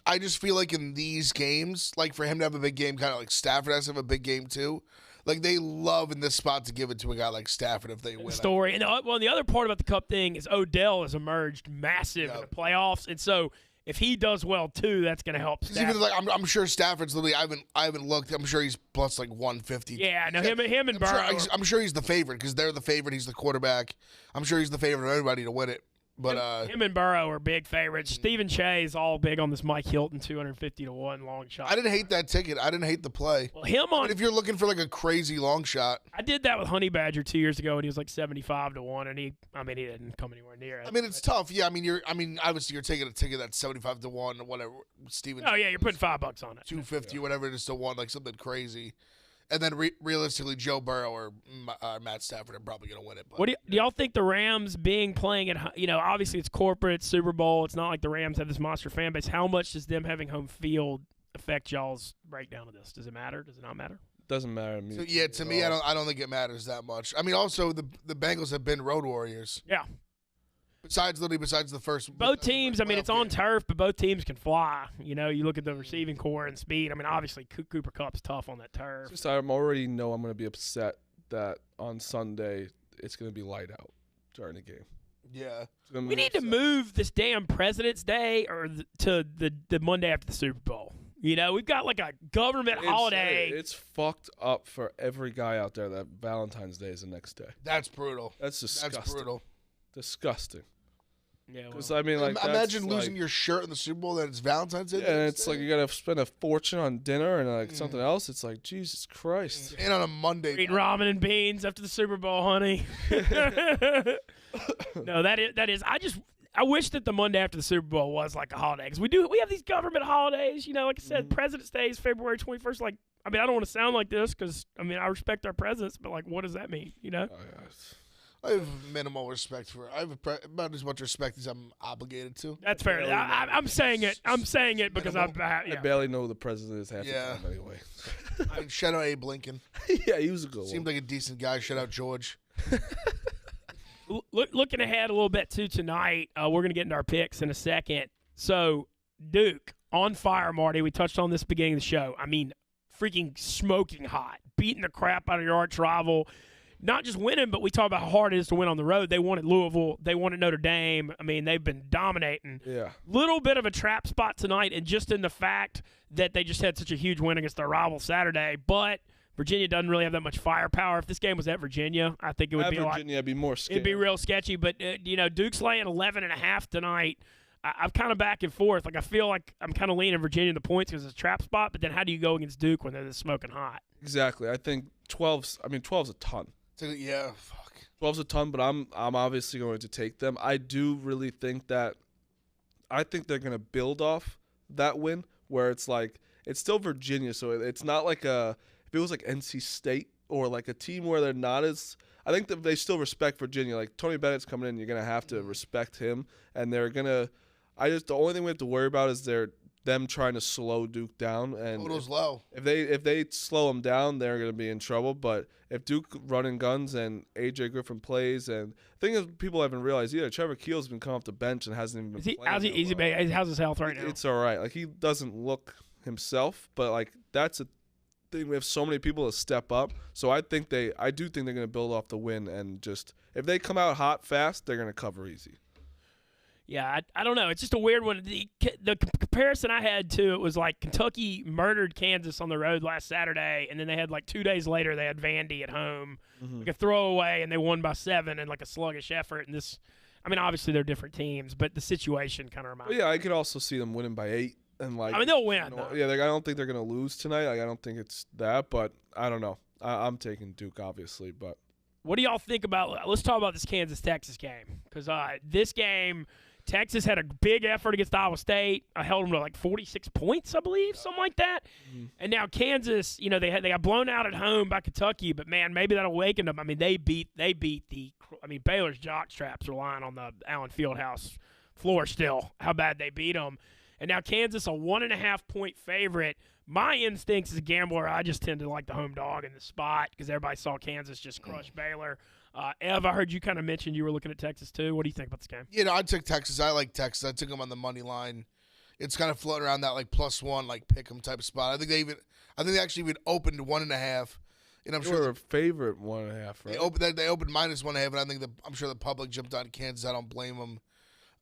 I just feel like in these games, for him to have a big game, kind of like Stafford has to have a big game too. They love in this spot to give it to a guy like Stafford if they win. Story. And the other part about the Kupp thing is Odell has emerged massive in the playoffs, and so if he does well too, that's going to help Stafford. Even I'm sure Stafford's literally. I haven't looked. I'm sure he's plus 150. Yeah, no, him and Burrow. I'm sure he's the favorite because they're the favorite. He's the quarterback. I'm sure he's the favorite of everybody to win it. But him and Burrow are big favorites. Stephen Che is all big on this Mike Hilton 250-1 long shot. I didn't hate that ticket. I didn't hate the play. Well, if you're looking for a crazy long shot, I did that with Honey Badger 2 years ago, and he was 75-1, and he didn't come anywhere near it. I mean, it's tough. Yeah, obviously you're taking a ticket that's 75-1 or whatever. Stephen. Oh yeah, you're putting $5 on it. 250 or whatever it is to 1, something crazy. And then realistically, Joe Burrow or Matt Stafford are probably going to win it. But, what do y'all think the Rams playing at, obviously it's corporate, it's Super Bowl. It's not like the Rams have this monster fan base. How much does them having home field affect y'all's breakdown of this? Does it matter? Does it not matter? Doesn't matter to me. So, yeah, to me, I don't think it matters that much. I mean, also the Bengals have been road warriors. Yeah. Besides the first. Both teams, it's on turf, but both teams can fly. You look at the receiving core and speed. Obviously, Cooper Kupp's tough on that turf. I already know I'm going to be upset that on Sunday it's going to be light out during the game. Yeah. We need to move this damn President's Day to the Monday after the Super Bowl. We've got a government holiday. It's fucked up for every guy out there that Valentine's Day is the next day. That's brutal. That's disgusting. That's brutal. Disgusting. Yeah, because imagine losing your shirt in the Super Bowl, then it's Valentine's Day. Yeah, and it's you gotta spend a fortune on dinner and something else. It's Jesus Christ. And on a Monday, eat ramen and beans after the Super Bowl, honey. No, that is. I wish that the Monday after the Super Bowl was a holiday because we have these government holidays. Like I said, President's Day is February 21st. I don't want to sound like this because I respect our presidents, but what does that mean? Oh, yeah. I have minimal respect for. I have about as much respect as I'm obligated to. That's fair. I'm saying it. I'm saying it because I barely know who the president is half the time anyway. Shout out Abe Lincoln. Yeah, he was a good one. Seemed like a decent guy. Shout out George. Looking ahead a little bit to tonight, we're going to get into our picks in a second. So, Duke, on fire, Marty. We touched on this beginning of the show. Freaking smoking hot. Beating the crap out of your arch rival. Not just winning, but we talk about how hard it is to win on the road. They won at Louisville. They won at Notre Dame. They've been dominating. Yeah. Little bit of a trap spot tonight, and just in the fact that they just had such a huge win against their rival Saturday. But Virginia doesn't really have that much firepower. If this game was at Virginia, I think it would be Virginia, it'd be more scary. It'd be real sketchy. But, Duke's laying 11.5 tonight. I'm kind of back and forth. I feel like I'm kind of leaning Virginia in the points because it's a trap spot. But then how do you go against Duke when they're this smoking hot? Exactly. I think 12's a ton. Yeah, fuck. 12's a ton, but I'm obviously going to take them. I do really think that they're going to build off that win where it's it's still Virginia, so it's not if it was NC State or a team where they're not as – I think that they still respect Virginia. Tony Bennett's coming in, you're going to have to respect him, and they're going to – the only thing we have to worry about is their them trying to slow Duke down, and Total's low. If they slow them down, they're going to be in trouble. But if Duke running guns and AJ Griffin plays, and the thing is, people haven't realized either. Trevor Keel's been coming off the bench and hasn't even been playing. How's his health right now? It's all right. Like, he doesn't look himself, but like that's a thing. We have so many people to step up. So I do think they're going to build off the win, and just if they come out hot fast, they're going to cover easy. Yeah, I don't know. It's just a weird one. The comparison I had to it was like Kentucky murdered Kansas on the road last Saturday, and then they had like 2 days later they had Vandy at home, like a throwaway, and they won by 7 and like a sluggish effort. And this, I mean, obviously they're different teams, but the situation kind of reminds me. Yeah, I could also see them winning by 8. And like, I mean, they'll win. Yeah, I don't think they're going to lose tonight. Like, I don't think it's that, but I don't know. I'm taking Duke, obviously, but. What do y'all think about – let's talk about this Kansas-Texas game, because this game – Texas had a big effort against Iowa State. I held them to like 46 points, I believe, something like that. And now Kansas, you know, they got blown out at home by Kentucky, but man, maybe that awakened them. I mean, they beat Baylor's jock straps are lying on the Allen Fieldhouse floor still. How bad they beat them. And now Kansas, a 1.5-point favorite. My instincts as a gambler, I just tend to like the home dog in the spot because everybody saw Kansas just crush Baylor. Ev, I heard you kind of mention you were looking at Texas too. What do you think about this game? You know, I took Texas. I like Texas. I took them on the money line. It's kind of floating around that like +1, like pick 'em type of spot. I think they actually even opened 1.5. And I'm sure a favorite 1.5. Right? They opened -1.5, and I think I'm sure the public jumped on Kansas. I don't blame them.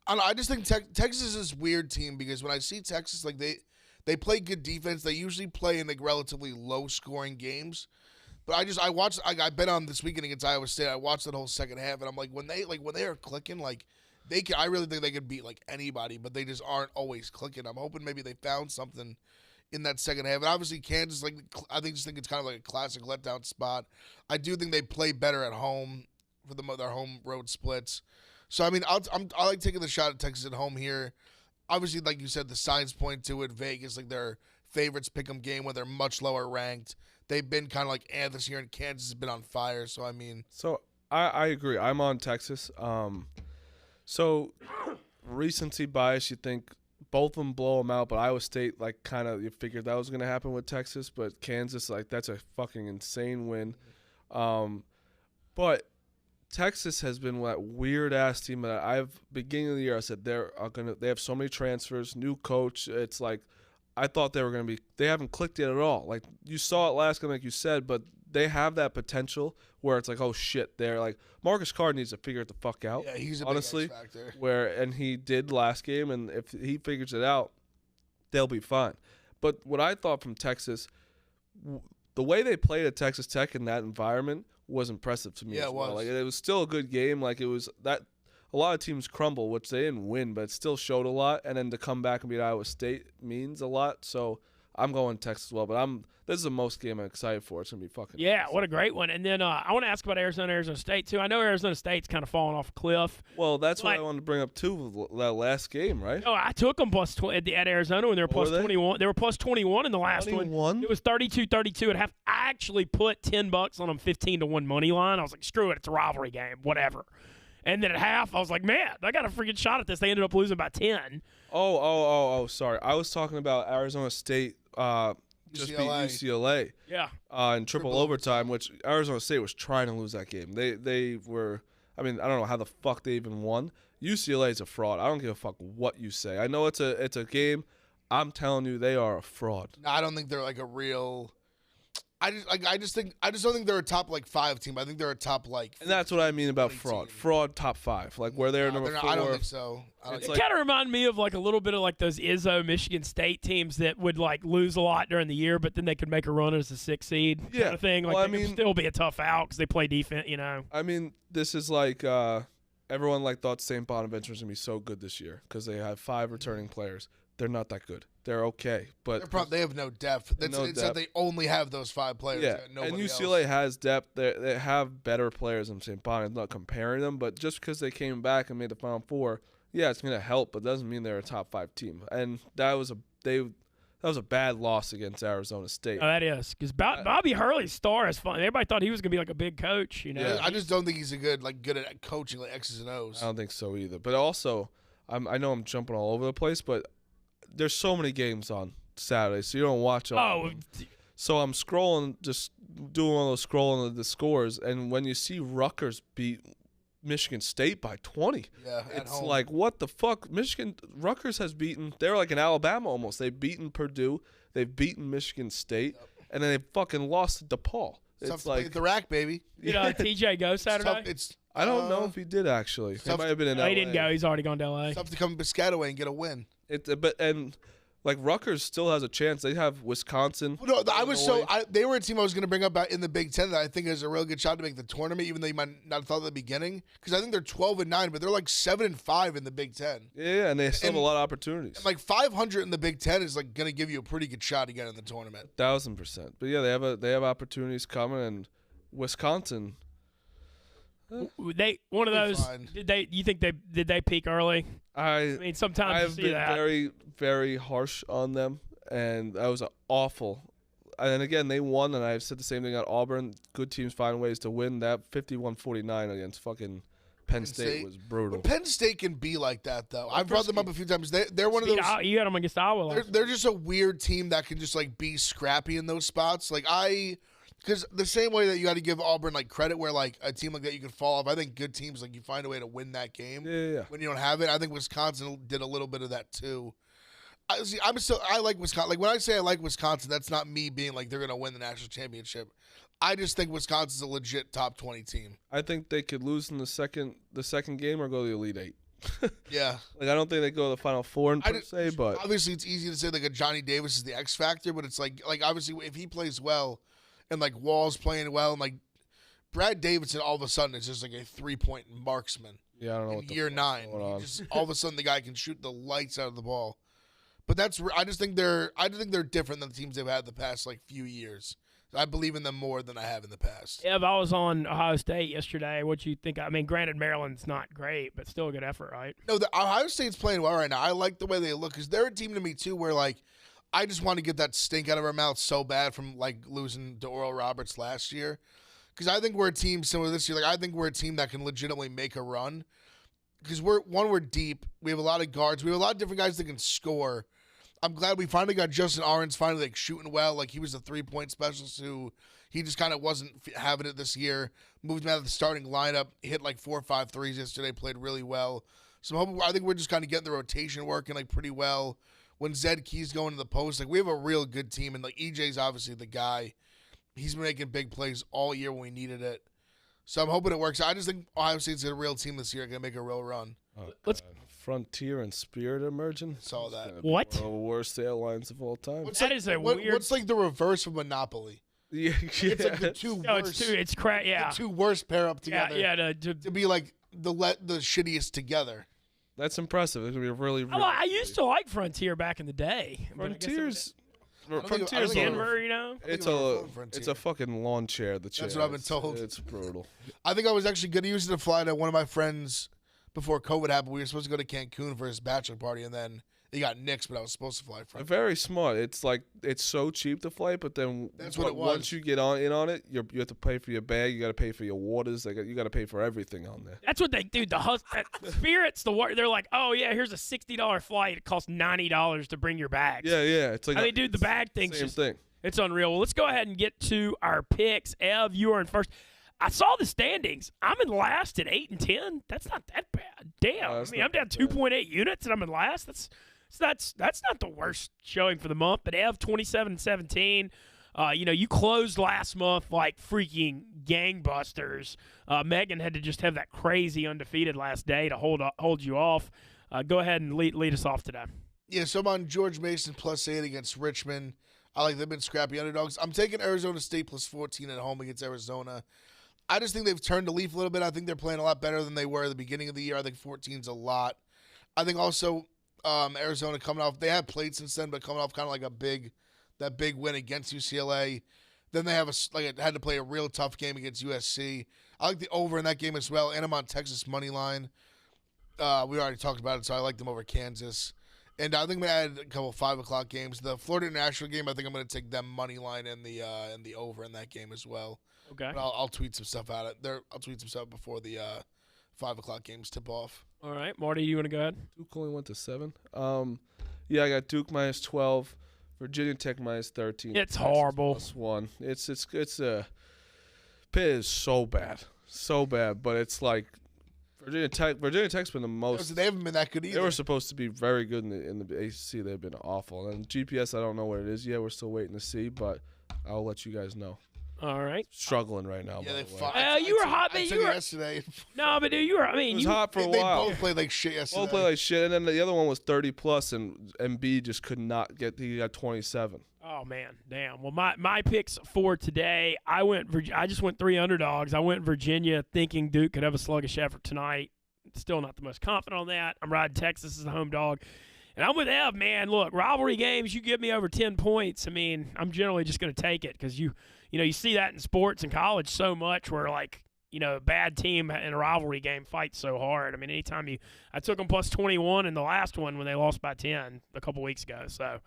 I just think Texas is this weird team because when I see Texas, like they play good defense. They usually play in like relatively low scoring games. But I bet on this weekend against Iowa State. I watched that whole second half, and I'm like, when they are clicking, like I really think they could beat like anybody, but they just aren't always clicking. I'm hoping maybe they found something in that second half. And obviously Kansas, like I think it's kind of like a classic letdown spot. I do think they play better at home for their home road splits. So I mean, I like taking the shot at Texas at home here. Obviously, like you said, the signs point to it. Vegas, like their favorites pick 'em game when they're much lower ranked. They've been kind of like this year, and Kansas has been on fire. So, I mean. So, I agree. I'm on Texas. So, recency bias, you think both of them blow them out, but Iowa State, like, kind of you figured that was going to happen with Texas. But Kansas, like, that's a fucking insane win. But Texas has been that weird-ass team that beginning of the year, I said they have so many transfers, new coach. It's like, I thought they were going to be – they haven't clicked yet at all. Like, you saw it last game, like you said, but they have that potential where it's like, oh, shit. They're like – Marcus Carr needs to figure it the fuck out. Yeah, he's a honestly, big X factor. And he did last game, and if he figures it out, they'll be fine. But what I thought from Texas, the way they played at Texas Tech in that environment was impressive to me. Yeah, as well. it was. Like, it was still a good game. Like, it was that – a lot of teams crumble, which they didn't win, but it still showed a lot. And then to come back and beat Iowa State means a lot. So I'm going Texas as well. But this is the most game I'm excited for. It's going to be fucking awesome. What a great one. And then I want to ask about Arizona State, too. I know Arizona State's kind of falling off a cliff. Well, that's what I wanted to bring up, too, that last game, right? Oh, I took them at Arizona when they were plus 21. They were plus 21 in the last 21? one. It was 32-32 at half. I actually put $10 on them 15-1 money line. I was like, screw it. It's a rivalry game. Whatever. And then at half, I was like, man, I got a freaking shot at this. They ended up losing by 10. Sorry. I was talking about Arizona State just beat UCLA. Yeah. In triple overtime, which Arizona State was trying to lose that game. They were, I mean, I don't know how the fuck they even won. UCLA is a fraud. I don't give a fuck what you say. I know it's a game. I'm telling you, they are a fraud. No, I don't think they're like a real. I just don't think they're a top like 5 team. I think they're a top like. And that's what I mean about fraud. Team. Fraud top 5, like where they're number 4. I don't think so. It kind of reminded me of like a little bit of like those Izzo Michigan State teams that would like lose a lot during the year, but then they could make a run as a 6th seed kind of thing. Like they could still be a tough out because they play defense, you know. I mean, this is like everyone like thought St. Bonaventure was gonna be so good this year because they have 5 returning players. They're not that good. They're okay, but they have no depth. It's that they only have those 5 players. Yeah, and UCLA has depth. They have better players than St. Bonaventure. I'm not comparing them, but just because they came back and made the Final Four, yeah, it's gonna help, but it doesn't mean they're a top 5 team. And that was a bad loss against Arizona State. Oh, that is because Bobby Hurley's star is fun. Everybody thought he was gonna be like a big coach. You know, yeah, I just don't think he's good at coaching like X's and O's. I don't think so either. But also, I know I'm jumping all over the place, but there's so many games on Saturday, so you don't watch all of them. So I'm scrolling, just doing all those scrolling of the scores, and when you see Rutgers beat Michigan State by 20, it's like, what the fuck? Rutgers has beaten, they're like in Alabama almost. They've beaten Purdue, they've beaten Michigan State, and then they fucking lost to DePaul. It's like at the rack, baby. You know, TJ go Saturday? I don't know if he did actually. He might have been in LA. He didn't go. He's already gone to LA. It's tough to come to Piscataway and get a win. Like Rutgers still has a chance. They have Wisconsin. No, they were a team I was going to bring up in the Big Ten that I think has a real good shot to make the tournament, even though you might not have thought at the beginning. Because I think they're 12-9, but they're like 7-5 in the Big Ten. Yeah, and they still have a lot of opportunities. And like 500 in the Big Ten is like going to give you a pretty good shot to get in the tournament. 1,000%. But yeah, they have opportunities coming, and Wisconsin. One of those. You think did they peak early? I mean, sometimes you see that. I've been very, very harsh on them, and that was awful. And again, they won, and I've said the same thing at Auburn. Good teams find ways to win. That 51-49 against fucking Penn State was brutal. But Penn State can be like that, though. I've brought them up a few times. They're one of those. You had them against Iowa. They're just a weird team that can just like be scrappy in those spots. Because the same way that you got to give Auburn like credit, where like a team like that you could fall off. I think good teams like you find a way to win that game. Yeah. When you don't have it, I think Wisconsin did a little bit of that too. I like Wisconsin. Like when I say I like Wisconsin, that's not me being like they're gonna win the national championship. I just think Wisconsin's a legit top 20 team. I think they could lose in the second game or go to the Elite Eight. Yeah. Like I don't think they go to the Final Four per se, but obviously it's easy to say like a Johnny Davis is the X factor, but it's like obviously if he plays well. And, like, Wall's playing well. And, like, Brad Davidson all of a sudden is just, like, a three-point marksman. Yeah, I don't know what year 9. Just all of a sudden the guy can shoot the lights out of the ball. But I just think they're different than the teams they've had the past, like, few years. I believe in them more than I have in the past. Yeah, I was on Ohio State yesterday. What you think? I mean, granted, Maryland's not great, but still a good effort, right? No, the Ohio State's playing well right now. I like the way they look because they're a team to me, too, where, like, I just want to get that stink out of our mouth so bad from, like, losing to Oral Roberts last year. Because I think we're a team similar this year. Like, I think we're a team that can legitimately make a run. Because we're deep. We have a lot of guards. We have a lot of different guys that can score. I'm glad we finally got Justin Ahrens finally, like, shooting well. Like, he was a three-point specialist who he just kind of wasn't having it this year. Moved him out of the starting lineup. Hit, like, 4 or 5 threes yesterday. Played really well. So I think we're just kind of getting the rotation working, like, pretty well. When Zed Key's going to the post, like we have a real good team, and like EJ's obviously the guy. He's been making big plays all year when we needed it. So I'm hoping it works. I just think Ohio State's a real team this year, going to make a real run. Let's Frontier and Spirit emerging. Saw that. What? One of the worst airlines of all time. What's like the reverse of Monopoly? Yeah. It's like the two worst. It's crap. Yeah. The two worst pair up together. Yeah. To be like the shittiest together. That's impressive. It's going to be really, really I used to like Frontier back in the day. Frontier's Denver, you know? It's a fucking lawn chair. The chair. That's what I've been told. It's brutal. I think I was actually going to use it to fly to one of my friends before COVID happened. We were supposed to go to Cancun for his bachelor party, and then they got nixed, but I was supposed to fly from. Very smart. It's like it's so cheap to fly, but then that's what it was. Once you get in on it, you have to pay for your bag. You got to pay for your waters. You got to pay for everything on there. That's what they do. Spirit's they're like, oh yeah, here's a $60 flight. It costs $90 to bring your bags. Yeah. It's like the bag thing's same thing. It's unreal. Well, let's go ahead and get to our picks. Ev, you are in first. I saw the standings. I'm in last at 8 and 10. That's not that bad. Damn. I'm down 2.8 units and I'm in last. That's not the worst showing for the month. But Ev, 27-17. You closed last month like freaking gangbusters. Megan had to just have that crazy undefeated last day to hold you off. Go ahead and lead us off today. Yeah, so I'm on George Mason +8 against Richmond. I like they've been scrappy underdogs. I'm taking Arizona State +14 at home against Arizona. I just think they've turned the leaf a little bit. I think they're playing a lot better than they were at the beginning of the year. I think 14's a lot. I think also Arizona coming off, they have played since then, but coming off kind of like that big win against UCLA. Then they have had to play a real tough game against USC. I like the over in that game as well, and I'm on Texas money line. We already talked about it, so I like them over Kansas. And I think I'm going to add a couple 5 o'clock games. The Florida International game, I think I'm going to take them money line and the over in that game as well. Okay. But I'll tweet some stuff out there. I'll tweet some stuff before the 5 o'clock games tip off. All right, Marty, you want to go ahead? Duke only went to 7. Yeah, I got Duke minus 12, Virginia Tech minus 13. It's horrible. +1. It's Pitt is so bad, but it's like Virginia Tech's been the most. They haven't been that good either. They were supposed to be very good in the ACC. They've been awful. And GPS, I don't know what it is yet. We're still waiting to see, but I'll let you guys know. All right. Struggling right now. Yeah, they by fought. You were hot, I but took you were yesterday. No, but dude, you were. I mean, it was you hot for a They while. both played like shit yesterday. Both played like shit, and then the other one was 30+, and Embiid just could not get. He got 27. Oh man, damn. Well, my picks for today, I just went 3 underdogs. I went Virginia, thinking Duke could have a sluggish effort tonight. Still not the most confident on that. I'm riding Texas as a home dog, and I'm with Ev, man. Look, rivalry games, you give me over 10 points. I mean, I'm generally just going to take it because you see that in sports and college so much where like. A bad team in a rivalry game fights so hard. I mean, I took them plus 21 in the last one when they lost by 10 a couple weeks ago. So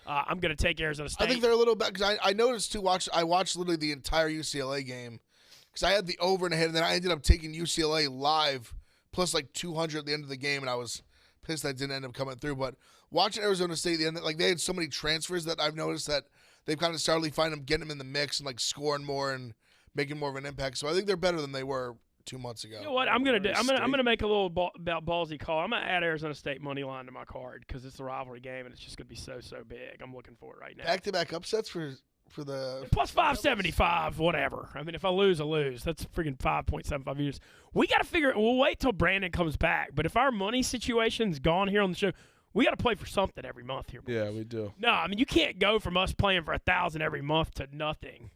I'm going to take Arizona State. I think they're a little bad because I noticed too. I watched literally the entire UCLA game because I had the over and ahead, and then I ended up taking UCLA live plus like 200 at the end of the game, and I was pissed that didn't end up coming through. But watching Arizona State, like they had so many transfers that I've noticed that they've kind of started finding them, getting them in the mix and like scoring more and making more of an impact. So I think they're better than they were 2 months ago. You know what I'm gonna do? I'm gonna make a little ballsy call. I'm gonna add Arizona State money line to my card because it's a rivalry game and it's just gonna be so big. I'm looking for it right now. Back-to-back upsets for the plus 575, whatever. I mean, if I lose, I lose. That's freaking 5.75 years. We got to figure. We'll wait till Brandon comes back. But if our money situation's gone here on the show, we got to play for something every month here. Boys. Yeah, we do. No, I mean you can't go from us playing for 1,000 every month to nothing.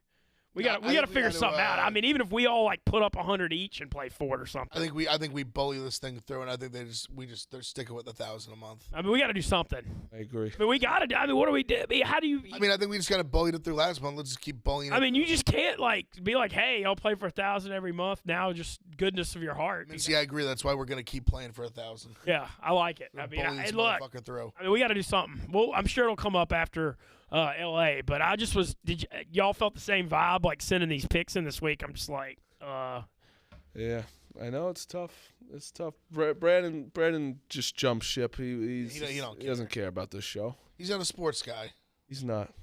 We got to figure something out. I mean, even if we all like put up 100 each and play for it or something. I think we bully this thing through, and I think they're sticking with 1,000 a month. I mean, we got to do something. I agree. I mean, we got to do. I mean, what do we do? I mean, how do you? I mean, I think we just kind of bullied it through last month. Let's just keep bullying it. I mean, you just can't like be like, hey, I'll play for 1,000 every month. Now, just goodness of your heart. I mean, see, I agree. That's why we're gonna keep playing for 1,000. Yeah, I like it. I mean, look. I mean, we got to do something. Well, I'm sure it'll come up after. L.A. But I just was. Y'all felt the same vibe like sending these picks in this week? I'm just like, Yeah, I know it's tough. It's tough. Brandon just jumped ship. He doesn't care about this show. He's not a sports guy. He's not.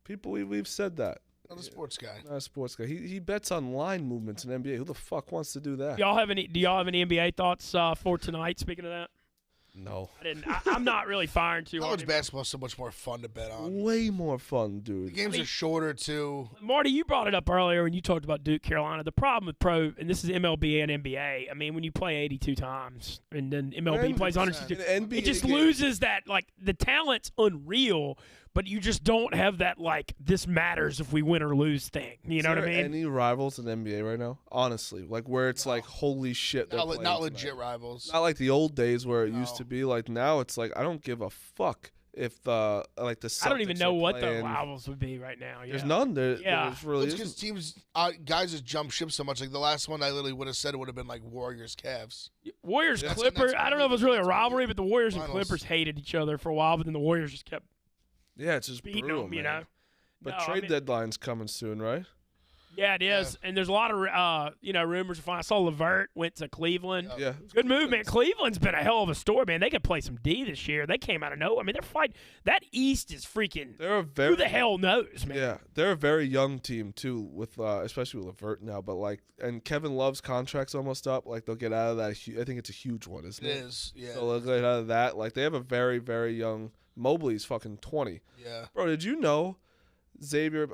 People, we've said that. Not a sports guy. Not a sports guy. He bets on line movements in NBA. Who the fuck wants to do that? Do y'all have any NBA thoughts for tonight? Speaking of that. No. I'm not really firing too hard. College basketball is so much more fun to bet on. Way more fun, dude. The games are shorter, too. Marty, you brought it up earlier when you talked about Duke, Carolina. The problem with pro, and this is MLB and NBA, I mean, when you play 82 times and then MLB plays 162, it just loses that, like, the talent's unreal, but you just don't have that, like, this matters if we win or lose thing. You know what I mean? Any rivals in the NBA right now? Honestly. Like, where it's like, holy shit. Not legit rivals. Not like the old days where it used to be. Like, now it's like, I don't give a fuck if, the Celtics I don't even know what playing. the rivals would be right now. Yeah. There's none. There's really it's because teams, guys just jump ship so much. Like, the last one I literally would have said it would have been, like, Warriors-Cavs. Warriors-Clippers. I don't know if it was really a rivalry, but the Warriors and Clippers hated each other for a while, but then the Warriors just kept it's just beating brutal, them, you know. But trade deadline's coming soon, right? Yeah, it is. Yeah. And there's a lot of rumors. I saw LeVert went to Cleveland. Yeah. Good move, man. Cleveland's been a hell of a story, man. They could play some D this year. They came out of nowhere. I mean, they're fighting. That East is freaking. Who the hell knows, man? Yeah, they're a very young team too, with especially with LeVert now. But and Kevin Love's contract's almost up. Like they'll get out of that. I think it's a huge one, isn't it? It is. Yeah. So they'll get out of that. Like they have a very, very young. Mobley's fucking 20. Yeah. Bro, did you know Xavier?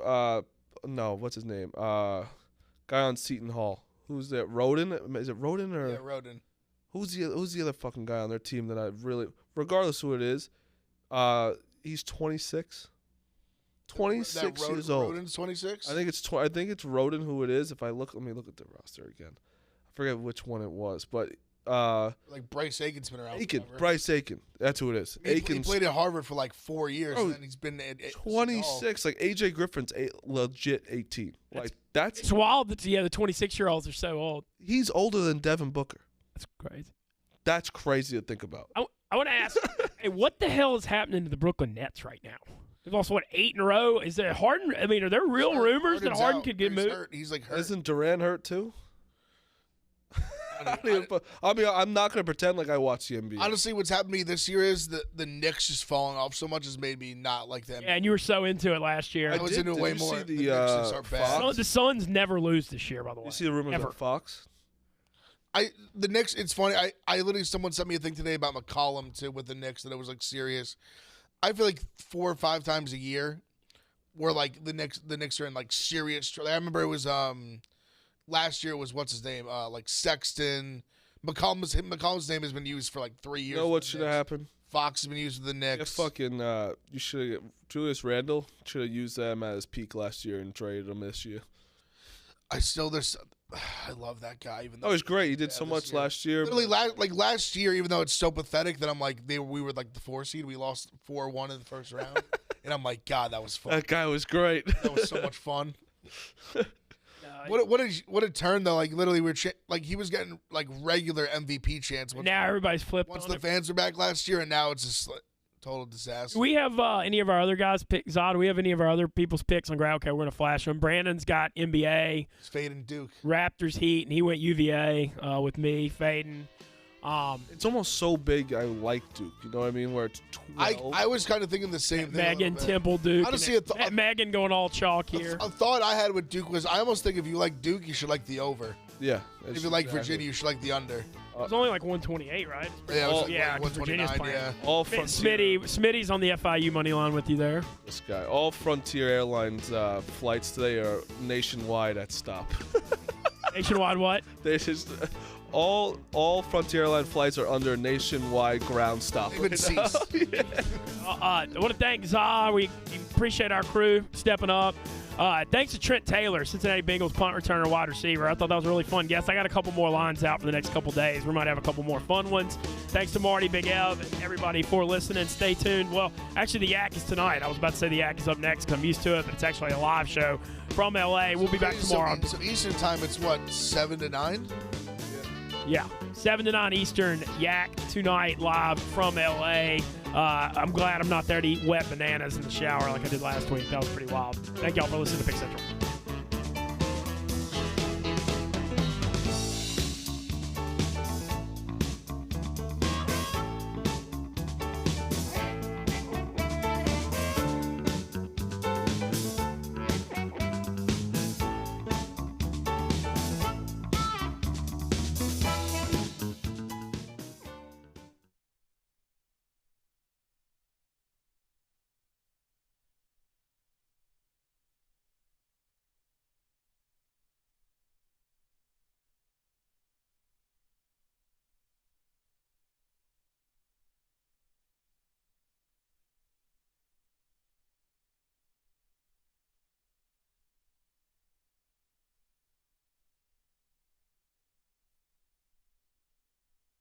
No, what's his name? Guy on Seton Hall. Who's that? Roden? Is it Roden or? Yeah, Roden. Who's the other fucking guy on their team that I really, regardless who it is, he's 26. 26 years old. Roden's 26. I think it's Roden who it is. Let me look at the roster again. I forget which one it was, but. Like Bryce Aiken's been around. Bryce Aiken. That's who it is. He played at Harvard for like 4 years, and then he's been at 26. Like AJ Griffin's legit 18. It's wild that the 26-year-olds are so old. He's older than Devin Booker. That's crazy. That's crazy to think about. I want to ask, hey, what the hell is happening to the Brooklyn Nets right now? They've lost 8 in a row. Is there Harden? I mean, are there real rumors that Harden could get moved? He's like hurt. Isn't Durant hurt too? I'm not going to pretend like I watch the NBA. Honestly, what's happened to me this year is the Knicks just falling off so much has made me not like them. Yeah, and you were so into it last year. I was into it way more. The Knicks just are bad. The Suns never lose this year, by the way. You see the rumors about Fox? The Knicks, it's funny. I literally, someone sent me a thing today about McCollum, too, with the Knicks, that it was, like, serious. I feel like 4 or 5 times a year where, like, the Knicks are in, like, serious trouble. I remember it was last year was, what's his name? Like, Sexton. McCollum's name has been used for, like, 3 years. You know what should have happened? Fox has been used with the Knicks. Yeah, you should have, Julius Randle should have used them at his peak last year and traded him this year. I love that guy. Even though he's great. He did so much last year. Literally, last year, even though it's so pathetic that I'm like, we were like the 4 seed. We lost 4-1 in the first round, and I'm like, God, that was fun. That guy was great. That was so much fun. What a turn though! Like literally, he was getting like regular MVP chance. Now everybody's flipping. Once the fans were back last year, and now it's just like total disaster. Do we have any of our other guys pick? Zod, do we have any of our other people's picks on ground? Okay, we're gonna flash them. Brandon's got NBA. It's fading Duke. Raptors Heat, and he went UVA with me. Faden. It's almost so big. I like Duke. You know what I mean? Where it's 12. I was kind of thinking the same thing. Megan Temple Duke. Honestly, Megan going all chalk here. A thought I had with Duke was I almost think if you like Duke, you should like the over. Yeah. If you like Virginia, you should like the under. It was only like 128, right? Yeah, it was like 129. Yeah. All Frontier. Smitty's on the FIU money line with you there. This guy. All Frontier Airlines flights today are nationwide at stop. Nationwide what? They just all Frontier Airline flights are under nationwide ground stop. They've been ceased. I want to thank Zah. We appreciate our crew stepping up. Thanks to Trent Taylor, Cincinnati Bengals punt returner, wide receiver. I thought that was a really fun guest. I got a couple more lines out for the next couple days. We might have a couple more fun ones. Thanks to Marty, Big Ev, and everybody for listening. Stay tuned. Well, actually, the Yak is tonight. I was about to say the Yak is up next because I'm used to it, but it's actually a live show from L.A. We'll be back tomorrow. So Eastern time, it's what, 7 to 9? Yeah, 7 to 9 Eastern. Yak tonight live from L.A. I'm glad I'm not there to eat wet bananas in the shower like I did last week. That was pretty wild. Thank y'all for listening to Pick Central.